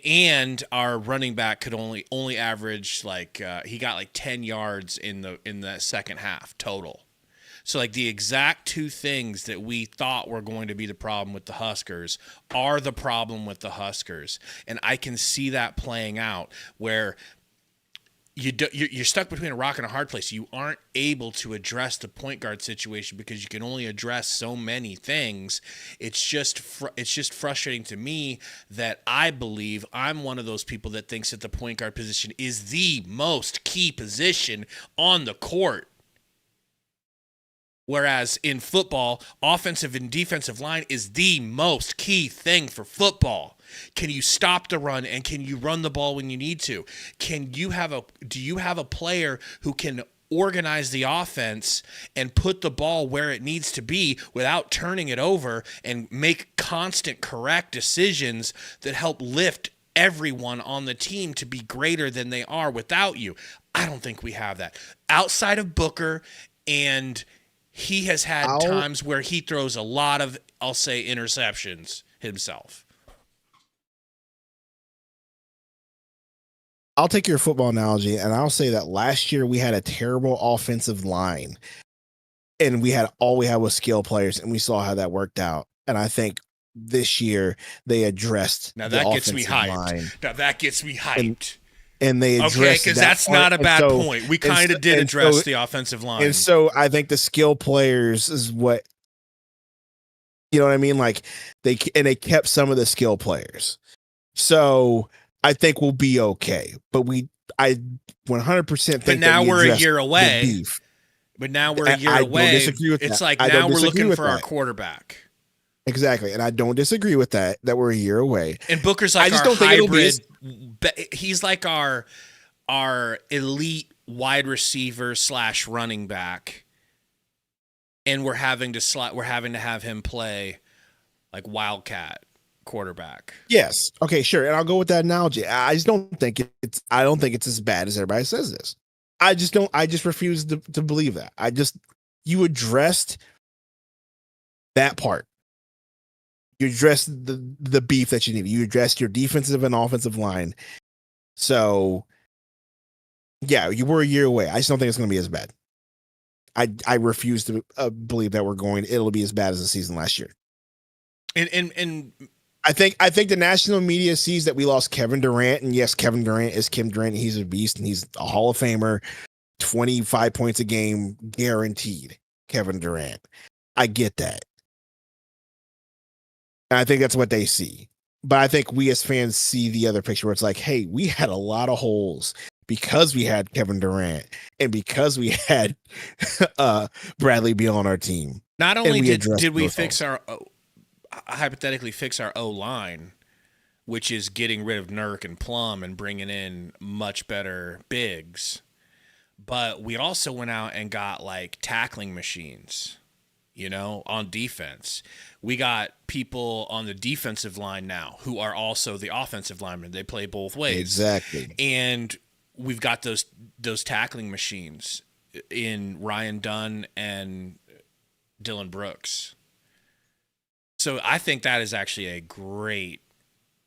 Speaker 2: And our running back could only average like he got like 10 yards in the second half total. So like the exact 2 things that we thought were going to be the problem with the Huskers are the problem with the Huskers. And I can see that playing out where you're stuck between a rock and a hard place. You aren't able to address the point guard situation because you can only address so many things. It's just frustrating to me that I believe I'm one of those people that thinks that the point guard position is the most key position on the court. Whereas in football, offensive and defensive line is the most key thing for football. Can you stop the run, and can you run the ball when you need to? Do you have a player who can organize the offense and put the ball where it needs to be without turning it over and make constant correct decisions that help lift everyone on the team to be greater than they are without you? I don't think we have that. Outside of Booker, and he has had times where he throws a lot of, I'll say, interceptions himself.
Speaker 1: I'll take your football analogy, and I'll say that last year we had a terrible offensive line, and all we had was skill players, and we saw how that worked out. And I think this year they addressed
Speaker 2: now that gets me hyped. Line. Now that gets me hyped.
Speaker 1: And they addressed
Speaker 2: because that's not a bad point. We kind of did address the offensive line,
Speaker 1: and so I think the skill players is what, you know what I mean. Like they kept some of the skill players, so I think we'll be okay. But I 100% think.
Speaker 2: But now we're a year away. But now we're a year away.
Speaker 1: Don't disagree with
Speaker 2: it's
Speaker 1: that.
Speaker 2: Like now we're looking for our quarterback.
Speaker 1: Exactly, and I don't disagree with that we're a year away.
Speaker 2: And Booker's like our hybrid. He's like our elite wide receiver / running back, and we're having to have him play like wildcat quarterback.
Speaker 1: Yes. Okay, sure. And I'll go with that analogy. I just don't think it's as bad as everybody says this. I just refuse to believe that. You addressed that part. You addressed the beef that you need. You addressed your defensive and offensive line. So, yeah, you were a year away. I just don't think it's going to be as bad. I refuse to believe that it'll be as bad as the season last year.
Speaker 2: And
Speaker 1: I think the national media sees that we lost Kevin Durant, and yes, Kevin Durant is Kim Durant. He's a beast, and he's a Hall of Famer, 25 points a game guaranteed. Kevin Durant, I get that. And I think that's what they see. But I think we as fans see the other picture where it's like, hey, we had a lot of holes because we had Kevin Durant and because we had Bradley Beal on our team.
Speaker 2: Not only
Speaker 1: we
Speaker 2: did we
Speaker 1: those
Speaker 2: fix
Speaker 1: holes.
Speaker 2: our hypothetically fix our O line, which is getting rid of Nurk and Plum and bringing in much better bigs, but we also went out and got like tackling machines, you know, on defense. We got people on the defensive line now who are also the offensive linemen. They play both ways.
Speaker 1: Exactly.
Speaker 2: And we've got those tackling machines in Ryan Dunn and Dylan Brooks. So I think that is actually a great.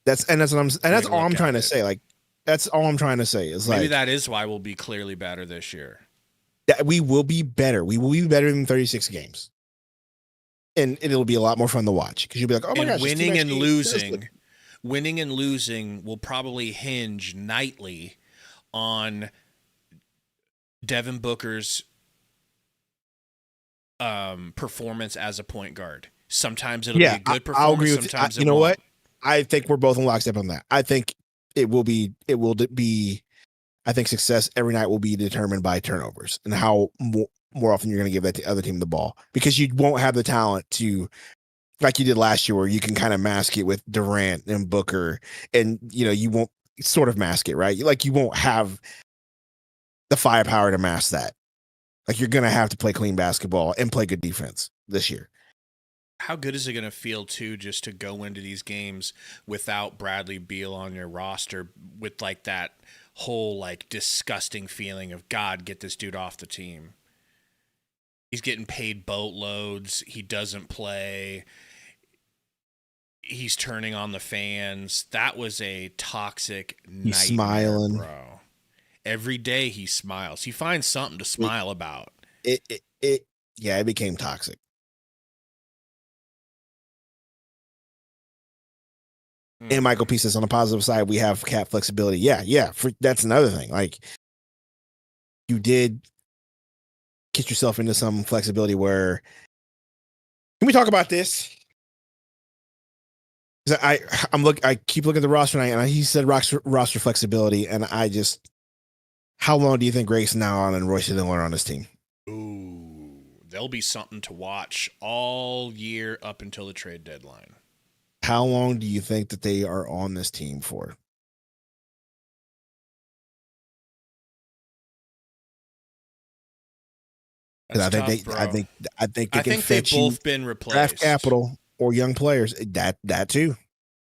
Speaker 1: That's all I'm trying to say. Like, that's all I'm trying to say is
Speaker 2: maybe
Speaker 1: like
Speaker 2: that is why we'll be clearly better this year.
Speaker 1: that we will be better. We will be better than 36 games. And it'll be a lot more fun to watch because you'll be like, oh my gosh,
Speaker 2: winning and losing will probably hinge nightly on Devin Booker's performance as a point guard. Sometimes it'll be a good performance. I'll agree with sometimes
Speaker 1: you know what? I think we're both in lockstep on that. I think it will be. I think success every night will be determined by turnovers and how more often you're going to give that the other team the ball, because you won't have the talent to, like you did last year, where you can kind of mask it with Durant and Booker, and you won't sort of mask it, right? Like you won't have the firepower to mask that. Like you're going to have to play clean basketball and play good defense this year.
Speaker 2: How good is it going to feel too, just to go into these games without Bradley Beal on your roster, with like that whole like disgusting feeling of, God, get this dude off the team. He's getting paid boatloads. He doesn't play. He's turning on the fans. That was a toxic nightmare,
Speaker 1: he's smiling,
Speaker 2: bro. Every day he smiles. He finds something to smile about.
Speaker 1: It became toxic. And Michael P says, on the positive side, we have cap flexibility. Yeah. That's another thing. Like, you did get yourself into some flexibility where. Can we talk about this? I keep looking at the roster and he said roster flexibility, and I just. How long do you think Grayson Allen and Royce Dillon are on this team?
Speaker 2: Ooh, there'll be something to watch all year up until the trade deadline.
Speaker 1: How long do you think that they are on this team for?
Speaker 2: That's tough, bro.
Speaker 1: I think
Speaker 2: they've both been replaced.
Speaker 1: Draft capital or young players. That too.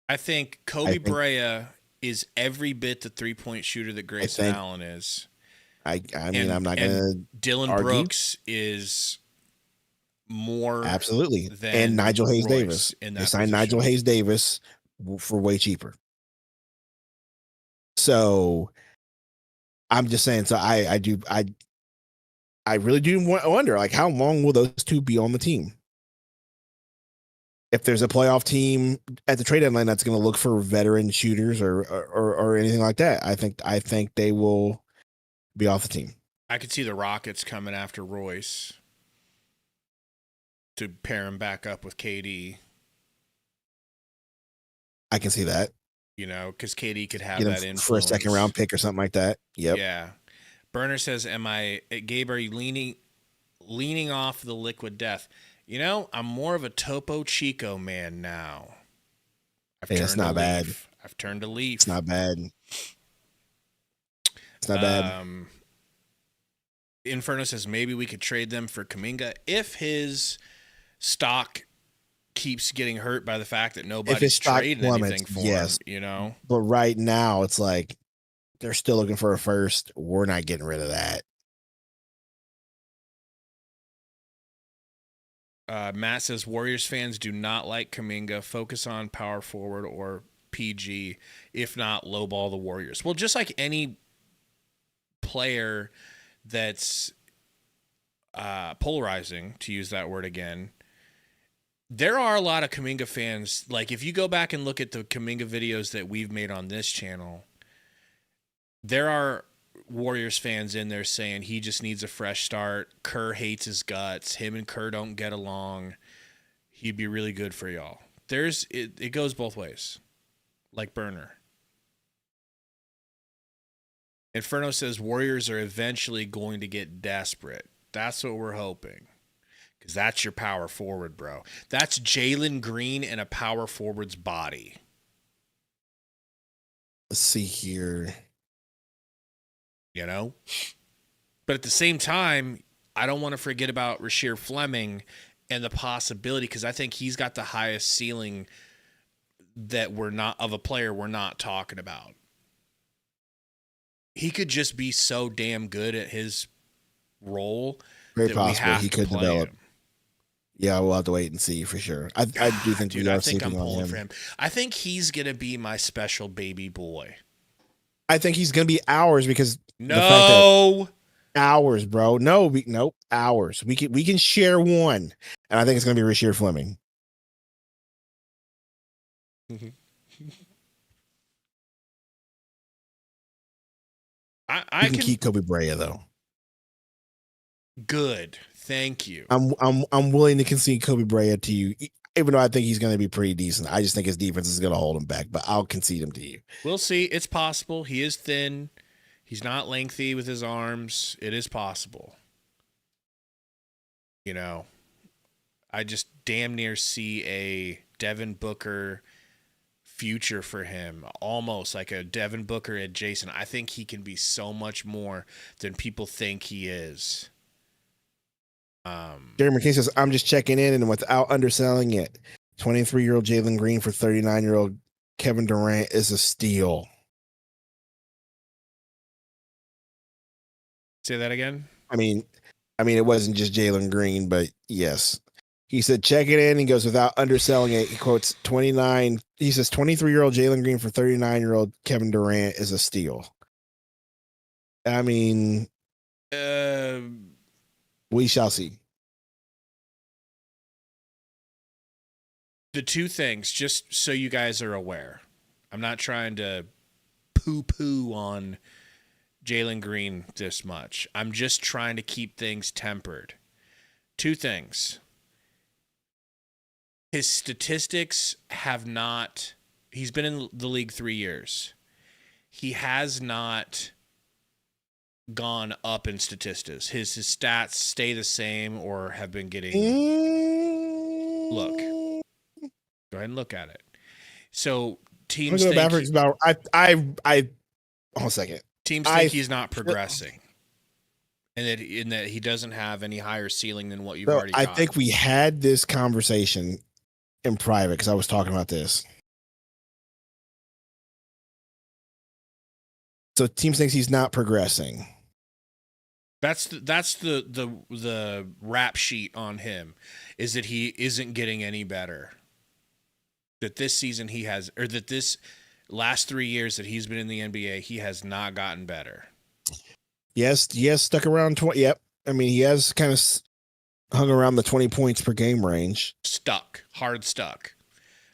Speaker 2: I think Kobe Brea is every bit the 3-point shooter that Grayson Allen is.
Speaker 1: I mean, I'm not gonna.
Speaker 2: Dylan
Speaker 1: argue.
Speaker 2: Brooks is more
Speaker 1: absolutely,
Speaker 2: than
Speaker 1: and Nigel Hayes
Speaker 2: Royce
Speaker 1: Davis.
Speaker 2: In that
Speaker 1: they signed
Speaker 2: position.
Speaker 1: Nigel Hayes Davis for way cheaper. So I'm just saying. So I really do wonder, like, how long will those two be on the team? If there's a playoff team at the trade deadline that's going to look for veteran shooters or anything like that, I think they will be off the team.
Speaker 2: I could see the Rockets coming after Royce to pair him back up with KD.
Speaker 1: I can see that.
Speaker 2: Because KD could have
Speaker 1: Get
Speaker 2: that
Speaker 1: him
Speaker 2: influence
Speaker 1: for a second round pick or something like that. Yep.
Speaker 2: Yeah. Burner says, Gabe, are you leaning off the liquid death? I'm more of a Topo Chico man now.
Speaker 1: It's not bad.
Speaker 2: I've turned a leaf.
Speaker 1: It's not bad. It's not bad.
Speaker 2: Inferno says maybe we could trade them for Kuminga if his stock keeps getting hurt by the fact that nobody's trading anything for him.
Speaker 1: But right now, it's like they're still looking for a first. We're not getting rid of that.
Speaker 2: Matt says Warriors fans do not like Kuminga. Focus on power forward or PG, if not lowball the Warriors. Well, just like any player that's polarizing, to use that word again, there are a lot of Kuminga fans. Like, if you go back and look at the Kuminga videos that we've made on this channel, there are Warriors fans in there saying he just needs a fresh start. Kerr hates his guts. Him and Kerr don't get along. He'd be really good for y'all. It goes both ways. like Burner. Inferno says Warriors are eventually going to get desperate. That's what we're hoping. Because that's your power forward, bro. That's Jalen Green in a power forward's body.
Speaker 1: Let's see here.
Speaker 2: You know? But at the same time, I don't want to forget about Rasheer Fleming and the possibility, because I think he's got the highest ceiling that we're not of a player we're not talking about. He could just be so damn good at his role.
Speaker 1: Very
Speaker 2: that
Speaker 1: possible he could develop.
Speaker 2: Him.
Speaker 1: Yeah, we'll have to wait and see for sure. I do think
Speaker 2: Dude,
Speaker 1: we are
Speaker 2: I think I'm
Speaker 1: sleeping on
Speaker 2: pulling
Speaker 1: him.
Speaker 2: for him. I think he's gonna be my special baby boy.
Speaker 1: I think he's gonna be ours because
Speaker 2: no
Speaker 1: hours, bro. Nope, hours. We can share one, and I think it's gonna be Rasheer Fleming. I can keep Kobe Brea though.
Speaker 2: Good, thank you.
Speaker 1: I'm willing to concede Kobe Brea to you, even though I think he's going to be pretty decent. I just think his defense is going to hold him back, but I'll concede him to you.
Speaker 2: We'll see. It's possible. He is thin. He's not lengthy with his arms. It is possible. You know, I just damn near see a Devin Booker future for him, almost like a Devin Booker adjacent. I think he can be so much more than people think he is.
Speaker 1: Jeremy McKay says, I'm just checking in, and without underselling it, 23-year-old Jalen Green for 39-year-old Kevin Durant is a steal.
Speaker 2: Say that again?
Speaker 1: I mean, it wasn't just Jalen Green, but yes. He said, check it in. He goes, without underselling it, he quotes 29. He says, 23-year-old Jalen Green for 39-year-old Kevin Durant is a steal. I mean, we shall see.
Speaker 2: The two things, just so you guys are aware, I'm not trying to poo-poo on Jalen Green this much. I'm just trying to keep things tempered. Two things. His statistics have not... He's been in the league 3 years. He has not gone up in statistics. His stats stay the same or have been getting... Look. Go ahead and look at it. So teams think...
Speaker 1: hold on a second.
Speaker 2: Teams think he's not progressing. And that he doesn't have any higher ceiling than what you've already got.
Speaker 1: I think we had this conversation in private because I was talking about this. So teams thinks he's not progressing.
Speaker 2: That's the rap sheet on him, is that he isn't getting any better. That this season he has, or that this last 3 years that he's been in the NBA, he has not gotten better.
Speaker 1: Yes, stuck around 20. Yep. I mean, he has kind of hung around the 20 points per game range.
Speaker 2: Hard stuck.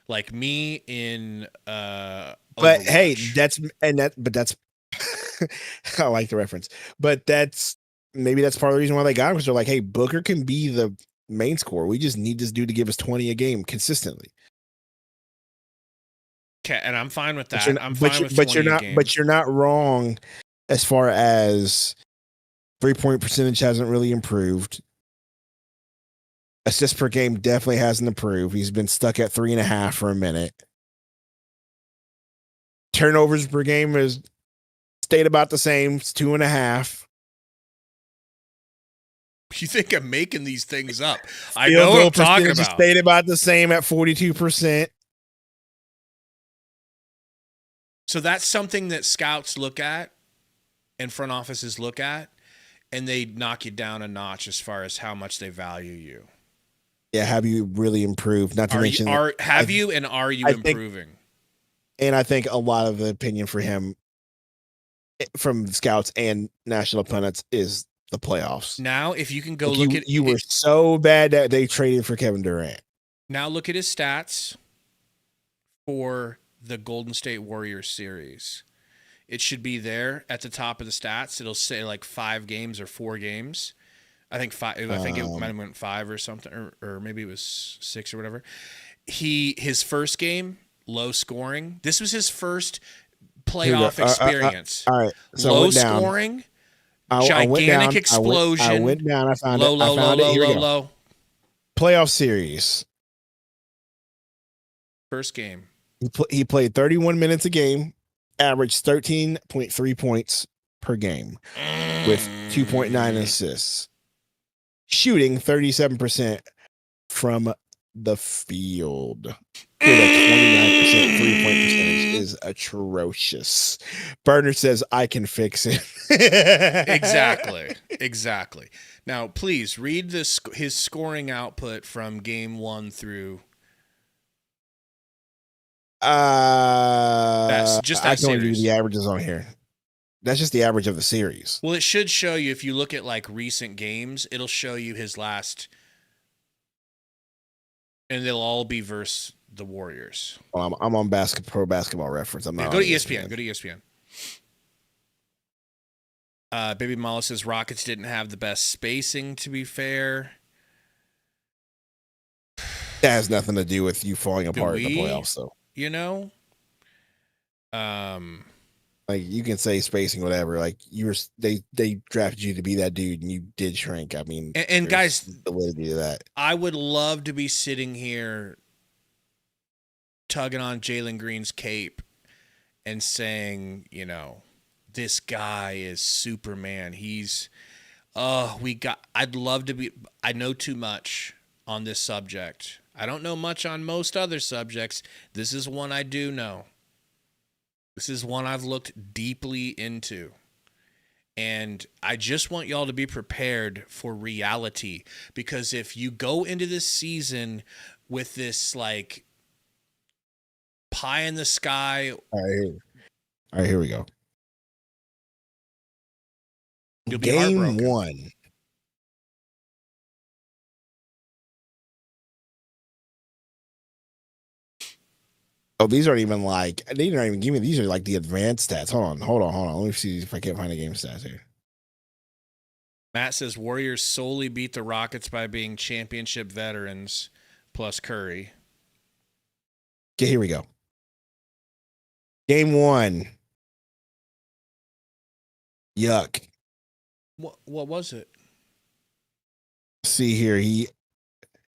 Speaker 2: Like me in
Speaker 1: But
Speaker 2: Overwatch.
Speaker 1: hey, that's I like the reference. But maybe that's part of the reason why they got him, because they're like, hey, Booker can be the main scorer. We just need this dude to give us 20 a game consistently.
Speaker 2: Okay, and I'm fine with that. I'm fine with 20 a game.
Speaker 1: But you're not wrong as far as 3-point percentage hasn't really improved. Assists per game definitely hasn't improved. He's been stuck at 3.5 for a minute. Turnovers per game has stayed about the same. It's 2.5.
Speaker 2: You think I'm making these things up? I know what I'm talking about.
Speaker 1: Stayed about the same at 42%.
Speaker 2: So that's something that scouts look at and front offices look at, and they knock you down a notch as far as how much they value you.
Speaker 1: Yeah, have you really improved? Not to mention,
Speaker 2: are you improving?
Speaker 1: And I think a lot of the opinion for him from scouts and national pundits is the playoffs.
Speaker 2: Now, if you can go
Speaker 1: you were so bad that they traded for Kevin Durant.
Speaker 2: Now look at his stats for the Golden State Warriors series. It should be there at the top of the stats. It'll say like 5 games or 4 games. I think 5. I think it might have went 5 or something, or maybe it was 6 or whatever. His first game low scoring. This was his first
Speaker 1: Here we go.
Speaker 2: playoff experience.
Speaker 1: All right. So I
Speaker 2: Low
Speaker 1: went down.
Speaker 2: scoring,
Speaker 1: I went
Speaker 2: gigantic
Speaker 1: down.
Speaker 2: explosion.
Speaker 1: I went down. I found
Speaker 2: low,
Speaker 1: it.
Speaker 2: low,
Speaker 1: I found
Speaker 2: low,
Speaker 1: it. Here
Speaker 2: low,
Speaker 1: we go.
Speaker 2: low.
Speaker 1: Playoff series.
Speaker 2: First game.
Speaker 1: He played 31 minutes a game, averaged 13.3 points per game with 2.9 assists. Shooting 37% from the field. With a 29% 3-point percentage is atrocious. Bernard says, I can fix it.
Speaker 2: Exactly. Now, please read his scoring output from game 1 through. That's just that
Speaker 1: I can only
Speaker 2: series.
Speaker 1: do the averages on here. That's just the average of the series.
Speaker 2: Well, it should show you if you look at like recent games, it'll show you his last, and they'll all be versus the Warriors.
Speaker 1: Well, I'm on Pro Basketball Reference. I'm not.
Speaker 2: Go to ESPN. Go to ESPN. Baby Mala says Rockets didn't have the best spacing. To be fair,
Speaker 1: that has nothing to do with you falling apart in the playoffs, though.
Speaker 2: You know,
Speaker 1: like you can say spacing, whatever. Like they drafted you to be that dude, and you did shrink. I mean,
Speaker 2: and guys,
Speaker 1: the way to do that.
Speaker 2: I would love to be sitting here tugging on Jalen Green's cape and saying, you know, this guy is Superman. I'd love to be. I know too much on this subject. I don't know much on most other subjects. This is one I do know. This is one I've looked deeply into. And I just want y'all to be prepared for reality. Because if you go into this season with this, like, pie in the sky.
Speaker 1: All right, here we go.
Speaker 2: You'll be
Speaker 1: Game
Speaker 2: heartbroken.
Speaker 1: 1. Oh, these aren't even like, they didn't even give me, these are like the advanced stats. Hold on. Let me see if I can't find the game stats here.
Speaker 2: Matt says Warriors solely beat the Rockets by being championship veterans plus Curry.
Speaker 1: Okay, here we go. Game 1. Yuck.
Speaker 2: What was it?
Speaker 1: See here, he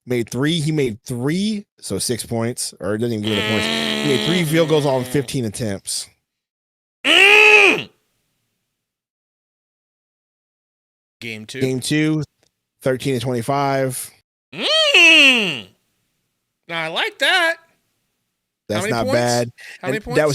Speaker 1: made 3, so 6 points, or it doesn't even give me the points. He made 3 field goals on 15 attempts.
Speaker 2: Game 2.
Speaker 1: Game 2, 13 to 25.
Speaker 2: Now I like that.
Speaker 1: That's not
Speaker 2: points?
Speaker 1: bad.
Speaker 2: How many points?
Speaker 1: That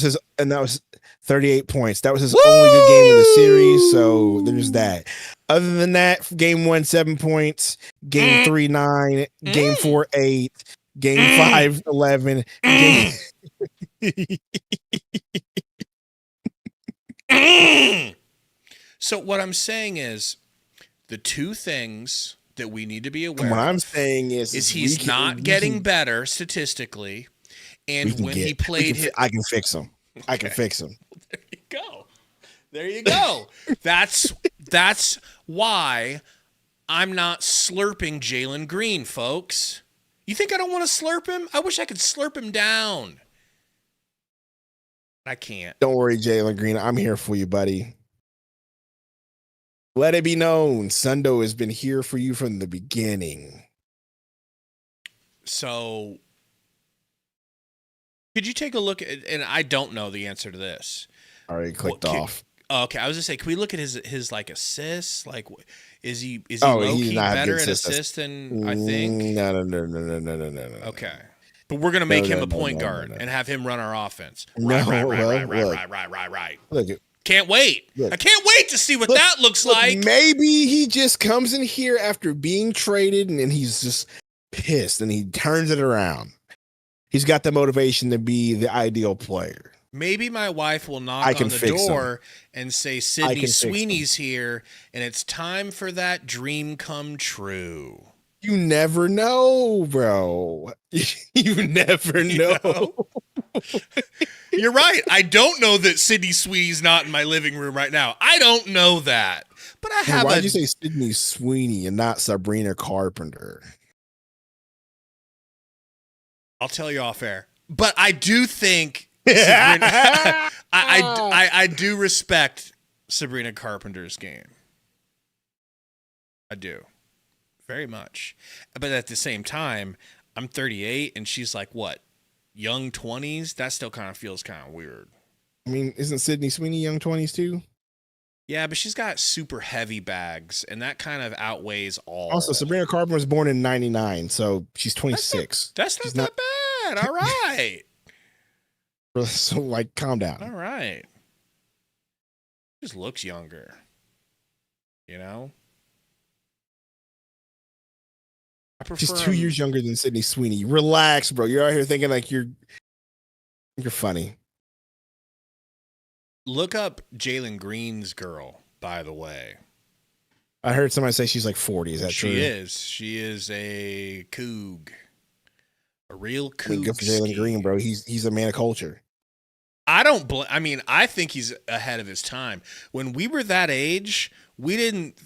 Speaker 1: was 38 points. That was his only good game of the series. So there's that. Other than that, game 1, 7 points. Game 3, 9. Game 4, 8. Game 5, 11.
Speaker 2: So what I'm saying is the two things that we need to be aware
Speaker 1: What
Speaker 2: of
Speaker 1: I'm saying is
Speaker 2: he's not getting better statistically. And when he played
Speaker 1: I can fix him. Okay. I can fix him.
Speaker 2: There you go. That's why I'm not slurping Jalen Green, folks. You think I don't want to slurp him? I wish I could slurp him down. I can't.
Speaker 1: Don't worry, Jalen Green. I'm here for you, buddy. Let it be known, Sundo has been here for you from the beginning.
Speaker 2: So, could you take a look at, and I don't know the answer to this.
Speaker 1: Already clicked off.
Speaker 2: Okay, I was gonna say, can we look at his like assists? Like, is he low key better at assists than I think?
Speaker 1: No.
Speaker 2: Okay, but we're gonna make him a point guard and have him run our offense. Right.
Speaker 1: Look,
Speaker 2: can't wait. I can't wait to see what that looks like.
Speaker 1: Maybe he just comes in here after being traded and he's just pissed and he turns it around. He's got the motivation to be the ideal player.
Speaker 2: Maybe my wife will knock on the door and say, Sydney Sweeney's here, and it's time for that dream come true.
Speaker 1: You never know, bro. You never know.
Speaker 2: You're right. I don't know that Sydney Sweeney's not in my living room right now. I don't know that. But I have
Speaker 1: Why did you say Sydney Sweeney and not Sabrina Carpenter?
Speaker 2: I'll tell you off air. But I do think Sabrina, I do respect Sabrina Carpenter's game. I do. Very much. But at the same time, I'm 38 and she's like, what? Young 20s? That still kind of feels kind of weird.
Speaker 1: I mean, isn't Sydney Sweeney young 20s too?
Speaker 2: Yeah, but she's got super heavy bags, and that kind of outweighs all.
Speaker 1: Also, Sabrina Carpenter was born in 99, so she's 26.
Speaker 2: That's not that bad. All right.
Speaker 1: So, like, calm down.
Speaker 2: All right. Just looks younger. You know?
Speaker 1: She's 2 years younger than Sydney Sweeney. Relax, bro. You're out here thinking like you're funny.
Speaker 2: Look up Jalen Green's girl, by the way.
Speaker 1: I heard somebody say she's like 40. Is that true?
Speaker 2: She is. She is a coog. A real coog. I mean,
Speaker 1: good for Jalen Green, bro. He's a man of culture.
Speaker 2: I think he's ahead of his time. When we were that age, we didn't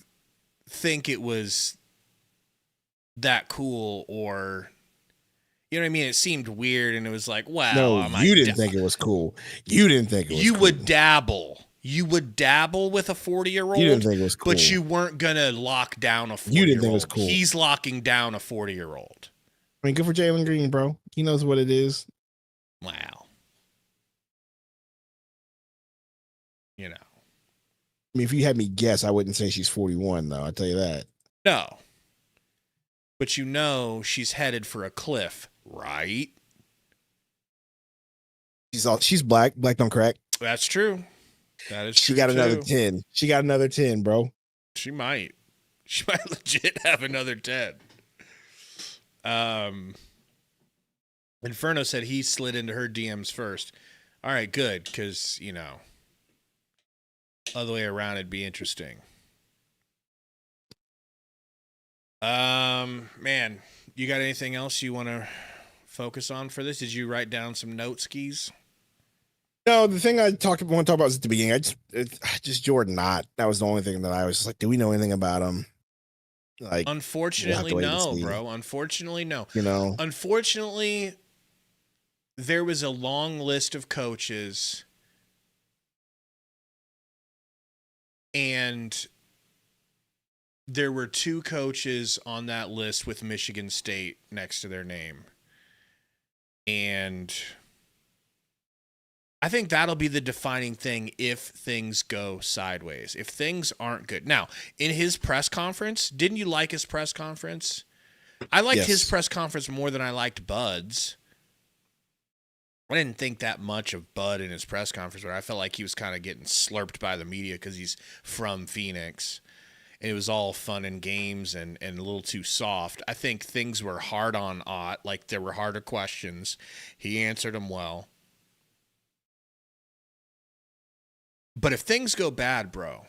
Speaker 2: think it was that cool, or you know what I mean? It seemed weird, and it was like, wow.
Speaker 1: No, you didn't think it was cool. You didn't think it was cool.
Speaker 2: Would dabble. You would dabble with a 40-year-old.
Speaker 1: You didn't think it was cool.
Speaker 2: But you weren't going to lock down a 40-year-old.
Speaker 1: You didn't think it was cool.
Speaker 2: He's locking down a 40-year-old.
Speaker 1: I mean, good for Jalen Green, bro. He knows what it is.
Speaker 2: Wow. You know.
Speaker 1: I mean, if you had me guess, I wouldn't say she's 41, though. I'll tell you that.
Speaker 2: No. But you know she's headed for a cliff, right?
Speaker 1: She's black. Black don't crack.
Speaker 2: That's true. That is true.
Speaker 1: She got another 10. She got another 10, bro.
Speaker 2: She might. She might legit have another 10. Inferno said he slid into her DMs first. All right, good, because, you know, other way around, it'd be interesting. Man, you got anything else you want to focus on for this? Did you write down some note skis?
Speaker 1: No, the thing I want to talk about was at the beginning. Just Jordan Knott. That was the only thing that I was just like, do we know anything about him? Like,
Speaker 2: unfortunately, no, bro. Unfortunately, no.
Speaker 1: You know,
Speaker 2: unfortunately, there was a long list of coaches, and there were 2 coaches on that list with Michigan State next to their name. And I think that'll be the defining thing if things go sideways, if things aren't good. Now, in his press conference, didn't you like his press conference? I liked his press conference more than I liked Bud's. I didn't think that much of Bud in his press conference, but I felt like he was kind of getting slurped by the media because he's from Phoenix. And it was all fun and games and a little too soft. I think things were hard on Ott, like there were harder questions. He answered them well. But if things go bad, bro,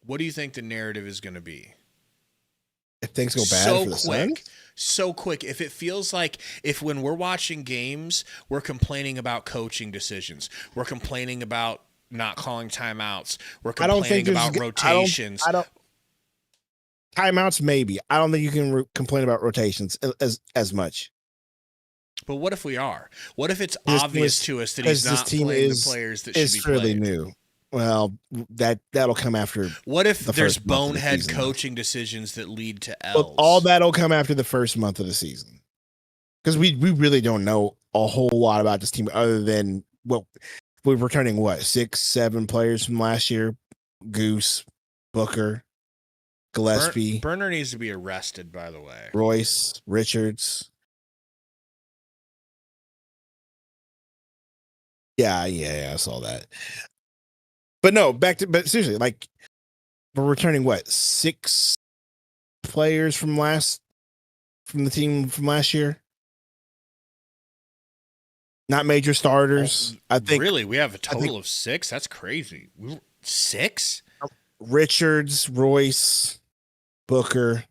Speaker 2: what do you think the narrative is going to be?
Speaker 1: If things go bad for the Suns?
Speaker 2: So quick. If it feels like when we're watching games, we're complaining about coaching decisions. We're complaining about not calling timeouts. We're complaining about rotations.
Speaker 1: Timeouts, maybe. I don't think you can complain about rotations as much.
Speaker 2: But what if we are? What if it's obvious to us that he's not playing the players that should be played?
Speaker 1: It's fairly new. Well, that'll come after.
Speaker 2: What if there's bonehead coaching decisions that lead to L's?
Speaker 1: Well, all that'll come after the first month of the season, because we really don't know a whole lot about this team other than we're returning 6-7 players from last year: Goose, Booker, Gillespie.
Speaker 2: Burner needs to be arrested, by the way.
Speaker 1: Royce, Richards. Yeah, I saw that. But but seriously, like, we're returning 6 players from the team from last year? Not major starters. I think
Speaker 2: really we have a total of 6. That's crazy. 6?
Speaker 1: Richards, Royce, Booker,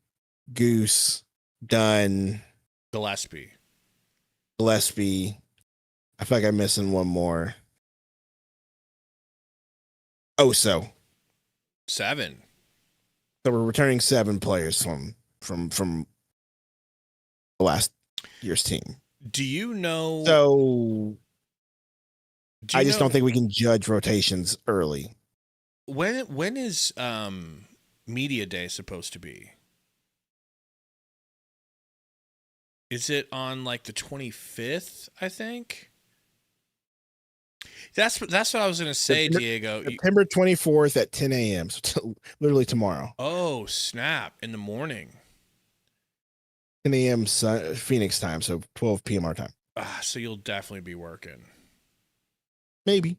Speaker 1: Goose, Dunn,
Speaker 2: Gillespie.
Speaker 1: I feel like I'm missing one more. So
Speaker 2: 7.
Speaker 1: So we're returning 7 players from the last year's team.
Speaker 2: Do you know?
Speaker 1: So
Speaker 2: Do
Speaker 1: I
Speaker 2: you
Speaker 1: just
Speaker 2: know
Speaker 1: don't think we can judge rotations early.
Speaker 2: when is media day supposed to be? Is it on like the 25th? I think that's what I was gonna say,
Speaker 1: September,
Speaker 2: Diego.
Speaker 1: September 24th at 10 a.m. So literally tomorrow.
Speaker 2: Oh snap! In the morning.
Speaker 1: 10 a.m. Phoenix time, so 12 p.m. our time.
Speaker 2: So you'll definitely be working
Speaker 1: Maybe. You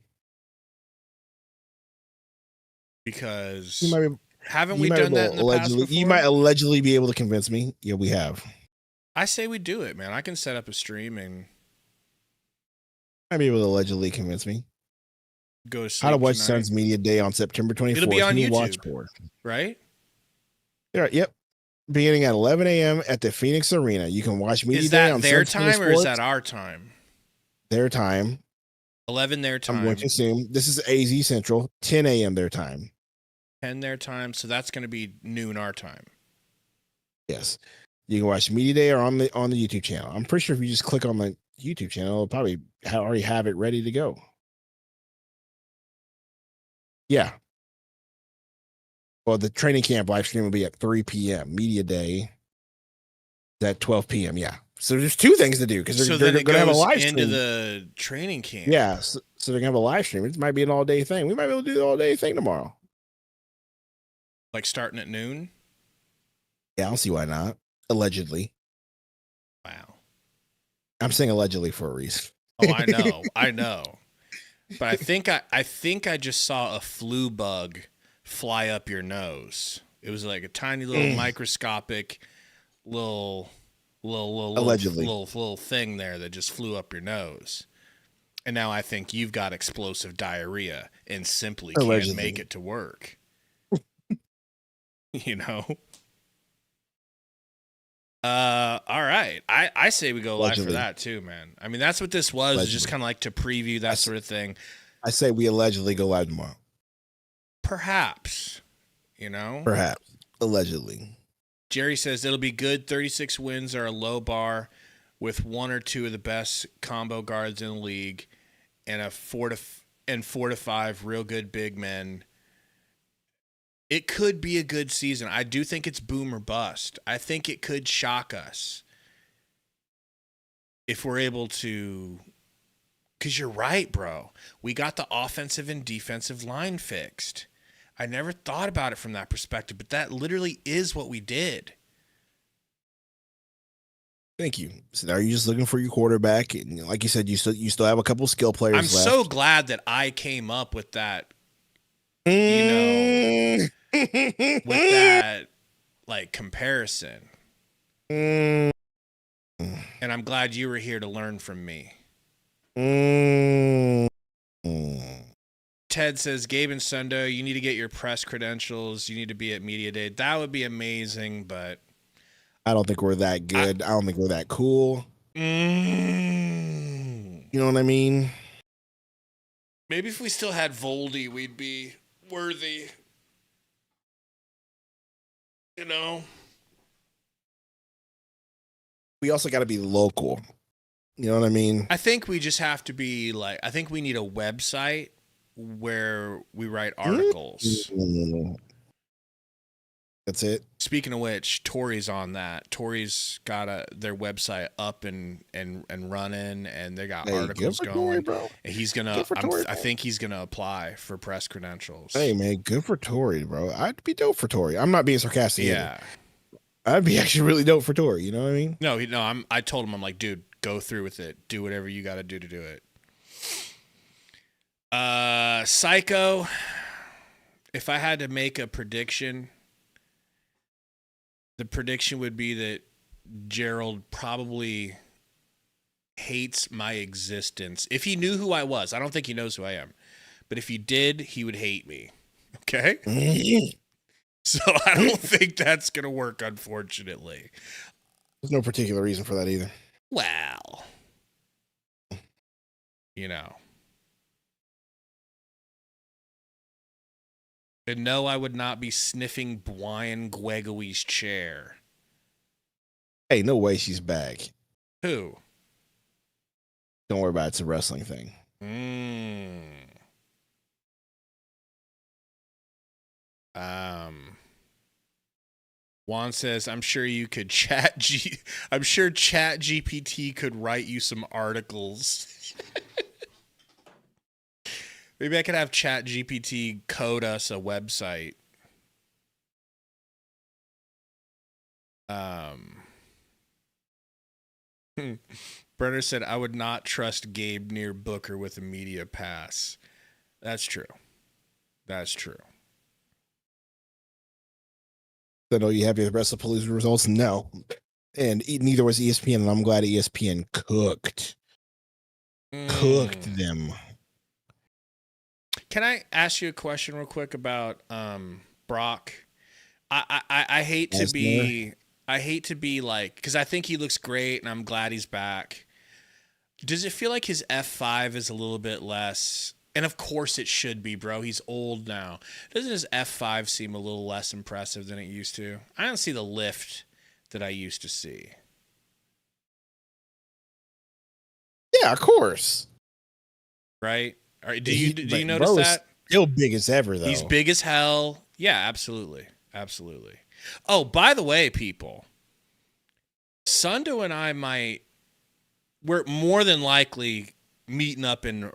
Speaker 2: because
Speaker 1: might be,
Speaker 2: haven't
Speaker 1: you
Speaker 2: we
Speaker 1: might be
Speaker 2: done that
Speaker 1: able
Speaker 2: in
Speaker 1: to
Speaker 2: the past
Speaker 1: allegedly you might
Speaker 2: before?
Speaker 1: allegedly be able to convince me. Yeah, we have.
Speaker 2: I say we do it, man. I can set up a stream and
Speaker 1: Might be able to allegedly convince me.
Speaker 2: go to
Speaker 1: How to
Speaker 2: sleep
Speaker 1: watch
Speaker 2: tonight.
Speaker 1: Suns Media Day on September
Speaker 2: It'll be
Speaker 1: 24th.
Speaker 2: on
Speaker 1: Who to watch
Speaker 2: YouTube,
Speaker 1: for?
Speaker 2: right?
Speaker 1: Yeah, yep. Beginning at 11 a.m. at the Phoenix Arena. You can watch Media
Speaker 2: Is
Speaker 1: Day
Speaker 2: that
Speaker 1: on
Speaker 2: their
Speaker 1: Suns Philly
Speaker 2: time or is
Speaker 1: Sports.
Speaker 2: that our time?
Speaker 1: Their time.
Speaker 2: 11 their
Speaker 1: I'm going
Speaker 2: time,
Speaker 1: to assume this is AZ Central. 10 a.m. their time.
Speaker 2: 10 their time, so that's going to be noon our time.
Speaker 1: Yes. You can watch Media Day or on the YouTube channel. I'm pretty sure if you just click on the YouTube channel, it'll probably already have it ready to go. Yeah. Well, the training camp live stream will be at 3 p.m. Media Day is at 12 p.m. Yeah. So there's two things to do because
Speaker 2: So
Speaker 1: they're
Speaker 2: then it
Speaker 1: going to have a
Speaker 2: goes
Speaker 1: live
Speaker 2: into
Speaker 1: stream.
Speaker 2: the training camp.
Speaker 1: Yeah. So they're going to have a live stream. It might be an all day thing. We might be able to do the all day thing tomorrow.
Speaker 2: Like starting at noon?
Speaker 1: Yeah. I don't see why not. Allegedly.
Speaker 2: Wow.
Speaker 1: I'm saying allegedly for a reason.
Speaker 2: Oh, I know. I know. But I think I just saw a flu bug fly up your nose. It was like a tiny little microscopic little
Speaker 1: Allegedly.
Speaker 2: little thing there that just flew up your nose. And now I think you've got explosive diarrhea and simply can't
Speaker 1: Allegedly.
Speaker 2: make it to work. You know? All right. I say we go live for
Speaker 1: Allegedly.
Speaker 2: that too, man. I mean, that's what this was,
Speaker 1: Allegedly.
Speaker 2: just kind of like to preview that sort of thing.
Speaker 1: I say we allegedly go live tomorrow.
Speaker 2: Perhaps, you know?
Speaker 1: Perhaps. Allegedly.
Speaker 2: Jerry says it'll be good. 36 wins are a low bar with one or two of the best combo guards in the league and four to five real good big men. It could be a good season. I do think it's boom or bust. I think it could shock us if we're able to, because you're right, bro. We got the offensive and defensive line fixed. I never thought about it from that perspective, but that literally is what we did.
Speaker 1: Thank you. So are you just looking for your quarterback? And like you said, you still have a couple skill players
Speaker 2: I'm
Speaker 1: left.
Speaker 2: so glad that I came up with that,
Speaker 1: with
Speaker 2: that like comparison. And I'm glad you were here to learn from me. Ted says, Gabe and Sundo, you need to get your press credentials. You need to be at Media Day. That would be amazing, but
Speaker 1: I don't think we're that good. I don't think we're that cool. You know what I mean?
Speaker 2: Maybe if we still had Voldy, we'd be worthy. You know?
Speaker 1: We also got to be local. You know what I mean?
Speaker 2: I think we just have to be like, I think we need a website where we write articles.
Speaker 1: That's it.
Speaker 2: Speaking of which, Tori's on that. Tori's got their website up and running, and they got articles
Speaker 1: good for
Speaker 2: going.
Speaker 1: Tori, bro.
Speaker 2: And he's gonna.
Speaker 1: Good for Tori,
Speaker 2: I think he's gonna apply for press credentials.
Speaker 1: Hey man, good for Tori, bro. I'd be dope for Tori. I'm not being sarcastic.
Speaker 2: Yeah,
Speaker 1: either. I'd be actually really dope for Tori. You know what I mean?
Speaker 2: No. I told him, I'm like, dude, go through with it. Do whatever you got to do it. Psycho. If I had to make a prediction, the prediction would be that Gerald probably hates my existence. If he knew who I was, I don't think he knows who I am, but if he did, he would hate me. Okay? So I don't think that's going to work, unfortunately.
Speaker 1: There's no particular reason for that either.
Speaker 2: Well, you know. And no, I would not be sniffing Brian Gregory's chair.
Speaker 1: Hey, no way she's back.
Speaker 2: Who?
Speaker 1: Don't worry about it. It's a wrestling thing.
Speaker 2: Juan says, I'm sure Chat GPT could write you some articles. Maybe I could have Chat GPT code us a website. Brenner said, I would not trust Gabe near Booker with a media pass. That's true. That's true.
Speaker 1: So, are you happy with the WrestlePalooza results? No. And neither was ESPN, and I'm glad ESPN cooked them.
Speaker 2: Can I ask you a question real quick about Brock? I hate to be like, because I think he looks great and I'm glad he's back. Does it feel like his F5 is a little bit less? And of course it should be, bro. He's old now. Doesn't his F5 seem a little less impressive than it used to? I don't see the lift that I used to see.
Speaker 1: Yeah, of course.
Speaker 2: Right? Do you notice that?
Speaker 1: Still big as ever, though.
Speaker 2: He's big as hell. Yeah, absolutely. Absolutely. Oh, by the way, people, Sundo and I we're more than likely meeting up in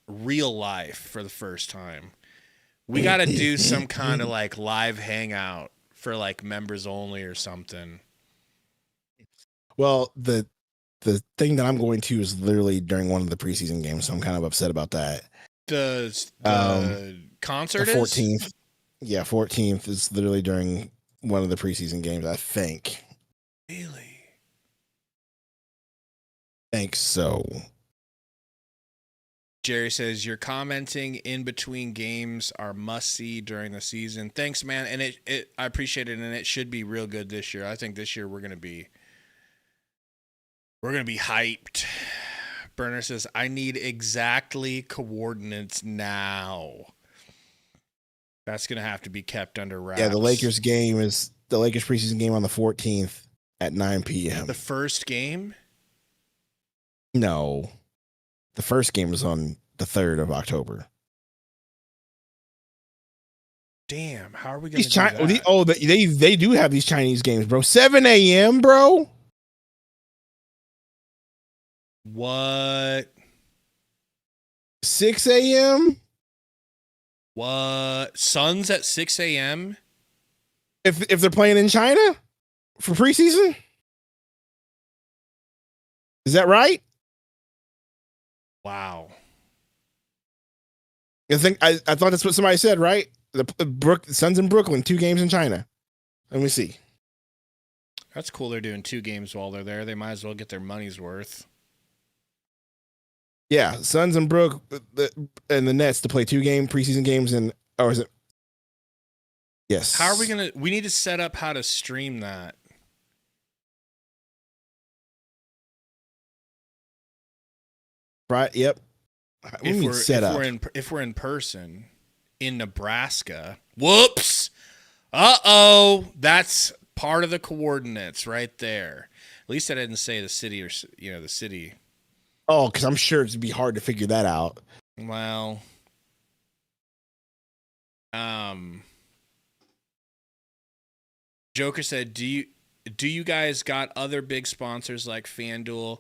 Speaker 2: real life for the first time. We got to do some kind of like live hangout for like members only or something.
Speaker 1: Well, the thing that I'm going to is literally during one of the preseason games, so I'm kind of upset about that.
Speaker 2: The concert
Speaker 1: the 14th. Is? Yeah, 14th is literally during one of the preseason games, I think.
Speaker 2: Really?
Speaker 1: Think so.
Speaker 2: Jerry says, your commenting in between games are must-see during the season. Thanks, man. And I appreciate it, and it should be real good this year. I think this year we're gonna be hyped. Burner says, I need exactly coordinates now. That's gonna have to be kept under wraps.
Speaker 1: Yeah, the Lakers preseason game on the 14th at 9 p.m.
Speaker 2: The first game?
Speaker 1: No. The first game was on the 3rd of October.
Speaker 2: Damn, how are we going to do that?
Speaker 1: They do have these Chinese games, bro. 7 a.m., bro.
Speaker 2: What?
Speaker 1: 6 a.m.?
Speaker 2: What? Suns at 6 a.m.?
Speaker 1: If they're playing in China for preseason? Is that right?
Speaker 2: Wow.
Speaker 1: I thought that's what somebody said, right? The Suns in Brooklyn, 2 games in China. Let me see.
Speaker 2: That's cool. They're doing 2 games while they're there. They might as well get their money's worth.
Speaker 1: Yeah, Suns and and the Nets to play 2 preseason games or is it? Yes.
Speaker 2: How are we gonna? We need to set up how to stream that.
Speaker 1: Right. Yep.
Speaker 2: If we're in person in Nebraska, whoops. That's part of the coordinates right there. At least I didn't say the city or the city.
Speaker 1: Oh, because I'm sure it'd be hard to figure that out.
Speaker 2: Well, Joker said, "Do you guys got other big sponsors like FanDuel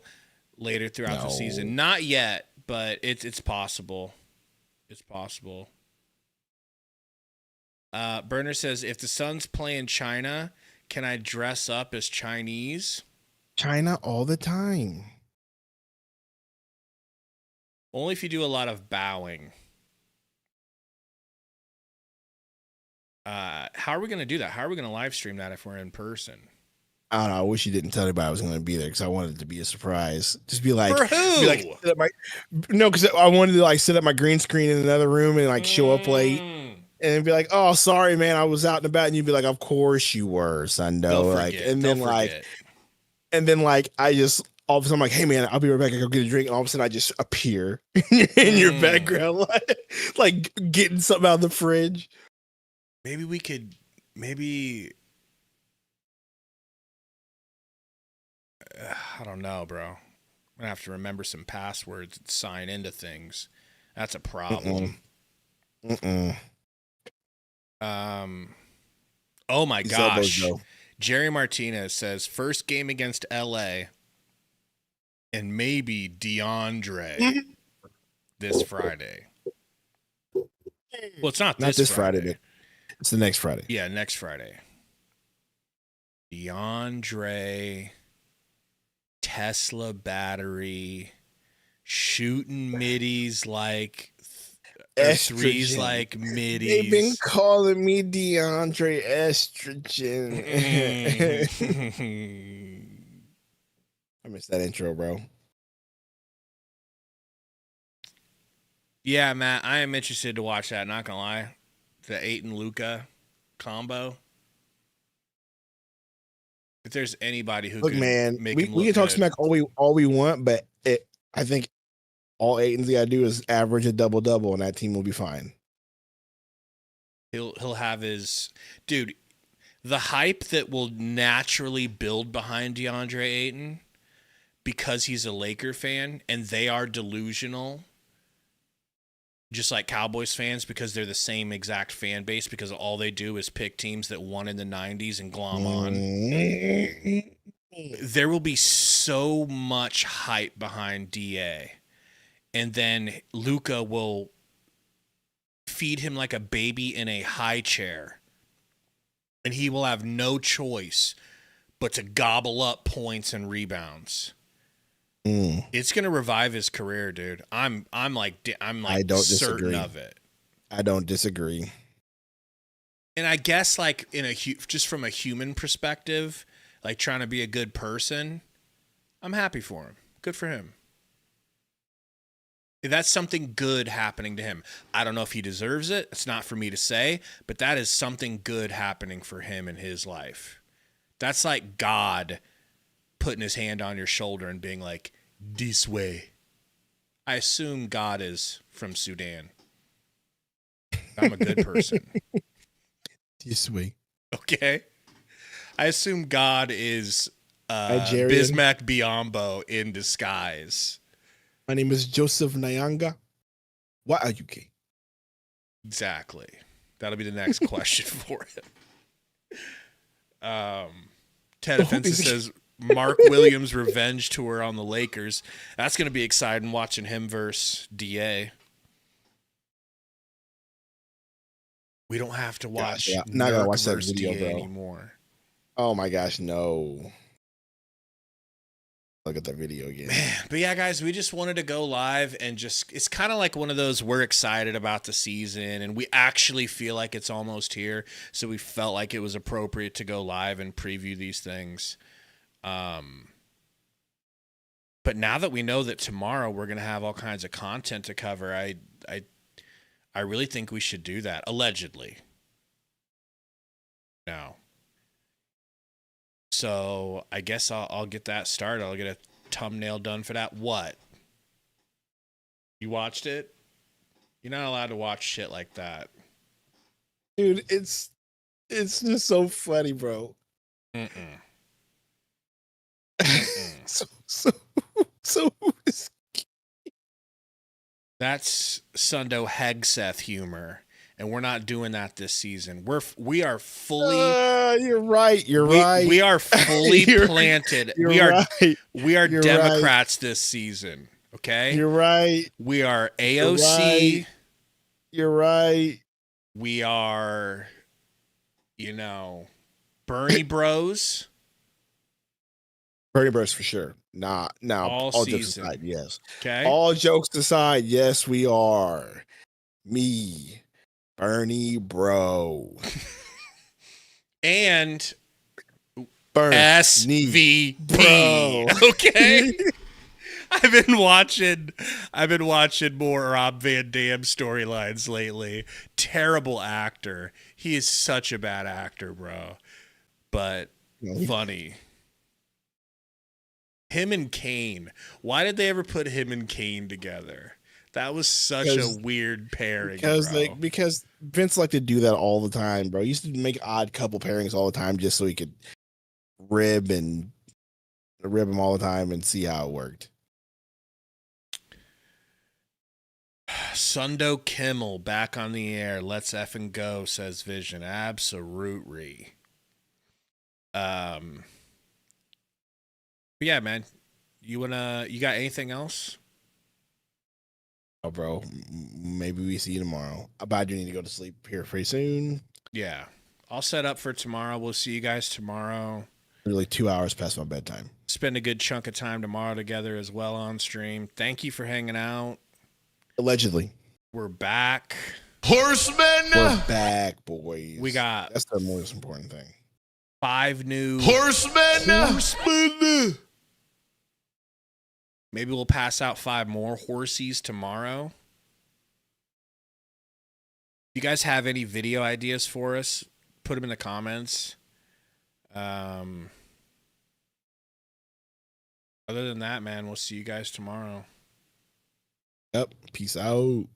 Speaker 2: later throughout the season?" Not yet, but it's possible. It's possible. Burner says, if the Suns play in China, can I dress up as Chinese?
Speaker 1: China all the time.
Speaker 2: Only if you do a lot of bowing. How are we going to do that? How are we going to live stream that if we're in person?
Speaker 1: I don't know. I wish you didn't tell anybody I was going to be there because I wanted it to be a surprise. Just be like,
Speaker 2: for who?
Speaker 1: Because I wanted to like set up my green screen in another room and like show up late and be like, "Oh, sorry, man, I was out and about." And you'd be like, "Of course you were, Sundo." And then I just all of a sudden I'm like, "Hey, man, I'll be right back. I go get a drink." And all of a sudden I just appear in your background, like getting something out of the fridge.
Speaker 2: Maybe we could. I don't know, bro. I'm gonna have to remember some passwords and sign into things. That's a problem. Oh my
Speaker 1: These elbows,
Speaker 2: gosh.
Speaker 1: though.
Speaker 2: Jerry Martinez says first game against LA and maybe DeAndre this Friday. Well, it's not this Friday.
Speaker 1: But it's the next Friday.
Speaker 2: Yeah, next Friday. DeAndre, Tesla battery, shooting middies like threes like middies.
Speaker 1: They've been calling me DeAndre Estrogen. I missed that intro, bro.
Speaker 2: Yeah, Matt, I am interested to watch that. Not gonna lie, the Ayton Luka combo. If there's anybody who
Speaker 1: look,
Speaker 2: could
Speaker 1: man,
Speaker 2: make
Speaker 1: we
Speaker 2: him look
Speaker 1: can talk
Speaker 2: good,
Speaker 1: smack all we want, but I think all Ayton's gotta do is average a double, and that team will be fine.
Speaker 2: he'll have his dude. The hype that will naturally build behind DeAndre Ayton because he's a Laker fan and they are delusional, just like Cowboys fans, because they're the same exact fan base because all they do is pick teams that won in the 90s and glom on. There will be so much hype behind DA. And then Luka will feed him like a baby in a high chair. And he will have no choice but to gobble up points and rebounds. It's gonna revive his career, dude. I'm like
Speaker 1: I don't
Speaker 2: certain
Speaker 1: disagree.
Speaker 2: of it.
Speaker 1: I don't disagree.
Speaker 2: And I guess like just from a human perspective, like trying to be a good person, I'm happy for him. Good for him. That's something good happening to him. I don't know if he deserves it. It's not for me to say, but that is something good happening for him in his life. That's like God putting his hand on your shoulder and being like, this way. I assume God is from Sudan. I'm a good person.
Speaker 1: This way.
Speaker 2: Okay. I assume God is
Speaker 1: Nigerian.
Speaker 2: Bismack Biyombo in disguise.
Speaker 1: My name is Joseph Nyanga. Why are you gay?
Speaker 2: Exactly. That'll be the next question for him. Ted Offensive says Mark Williams revenge tour on the Lakers. That's going to be exciting watching him versus DA. We don't have to watch
Speaker 1: not gonna watch that
Speaker 2: versus
Speaker 1: video,
Speaker 2: DA
Speaker 1: bro.
Speaker 2: anymore.
Speaker 1: Oh my gosh, no. Look at that video again.
Speaker 2: Man, but yeah, guys, we just wanted to go live and just, it's kind of like one of those, we're excited about the season and we actually feel like it's almost here. So we felt like it was appropriate to go live and preview these things. But now that we know that tomorrow we're going to have all kinds of content to cover, I really think we should do that. Allegedly. No. So I guess I'll get that started. I'll get a thumbnail done for that. What? You watched it? You're not allowed to watch shit like that.
Speaker 1: Dude, it's just so funny, bro. So
Speaker 2: That's Sundo Hegseth humor, and we're not doing that this season. We are fully.
Speaker 1: You're right. You're right.
Speaker 2: We are fully planted. We are
Speaker 1: You're
Speaker 2: Democrats this season. Okay.
Speaker 1: You're right.
Speaker 2: We are AOC.
Speaker 1: You're right.
Speaker 2: We are, Bernie Bros.
Speaker 1: Bernie Bros for sure. Nah,
Speaker 2: All
Speaker 1: jokes
Speaker 2: season.
Speaker 1: aside, yes.
Speaker 2: Okay.
Speaker 1: All jokes aside, yes, we are. Me, Bernie Bro.
Speaker 2: And
Speaker 1: Bernie
Speaker 2: SVP.
Speaker 1: Bro.
Speaker 2: Okay. I've been watching more Rob Van Dam storylines lately. Terrible actor. He is such a bad actor, bro. But funny. Him and Kane. Why did they ever put him and Kane together? That was such a weird pairing.
Speaker 1: Because Vince liked to do that all the time, bro. He used to make odd couple pairings all the time just so he could rib him all the time and see how it worked.
Speaker 2: Sundo Kimmel back on the air. Let's effing go, says Vision. Absolutely. Yeah, man. You got anything else?
Speaker 1: Oh, bro, maybe we see you tomorrow. But I do need to go to sleep here pretty soon.
Speaker 2: Yeah. I'll set up for tomorrow. We'll see you guys tomorrow.
Speaker 1: Literally 2 hours past my bedtime.
Speaker 2: Spend a good chunk of time tomorrow together as well on stream. Thank you for hanging out.
Speaker 1: Allegedly.
Speaker 2: We're back.
Speaker 3: Horsemen!
Speaker 1: We're back, boys.
Speaker 2: We got
Speaker 1: That's the most important thing.
Speaker 2: 5 new
Speaker 3: Horsemen!
Speaker 2: Maybe we'll pass out 5 more horsies tomorrow. If you guys have any video ideas for us, put them in the comments. Other than that, man, we'll see you guys tomorrow.
Speaker 1: Yep. Peace out.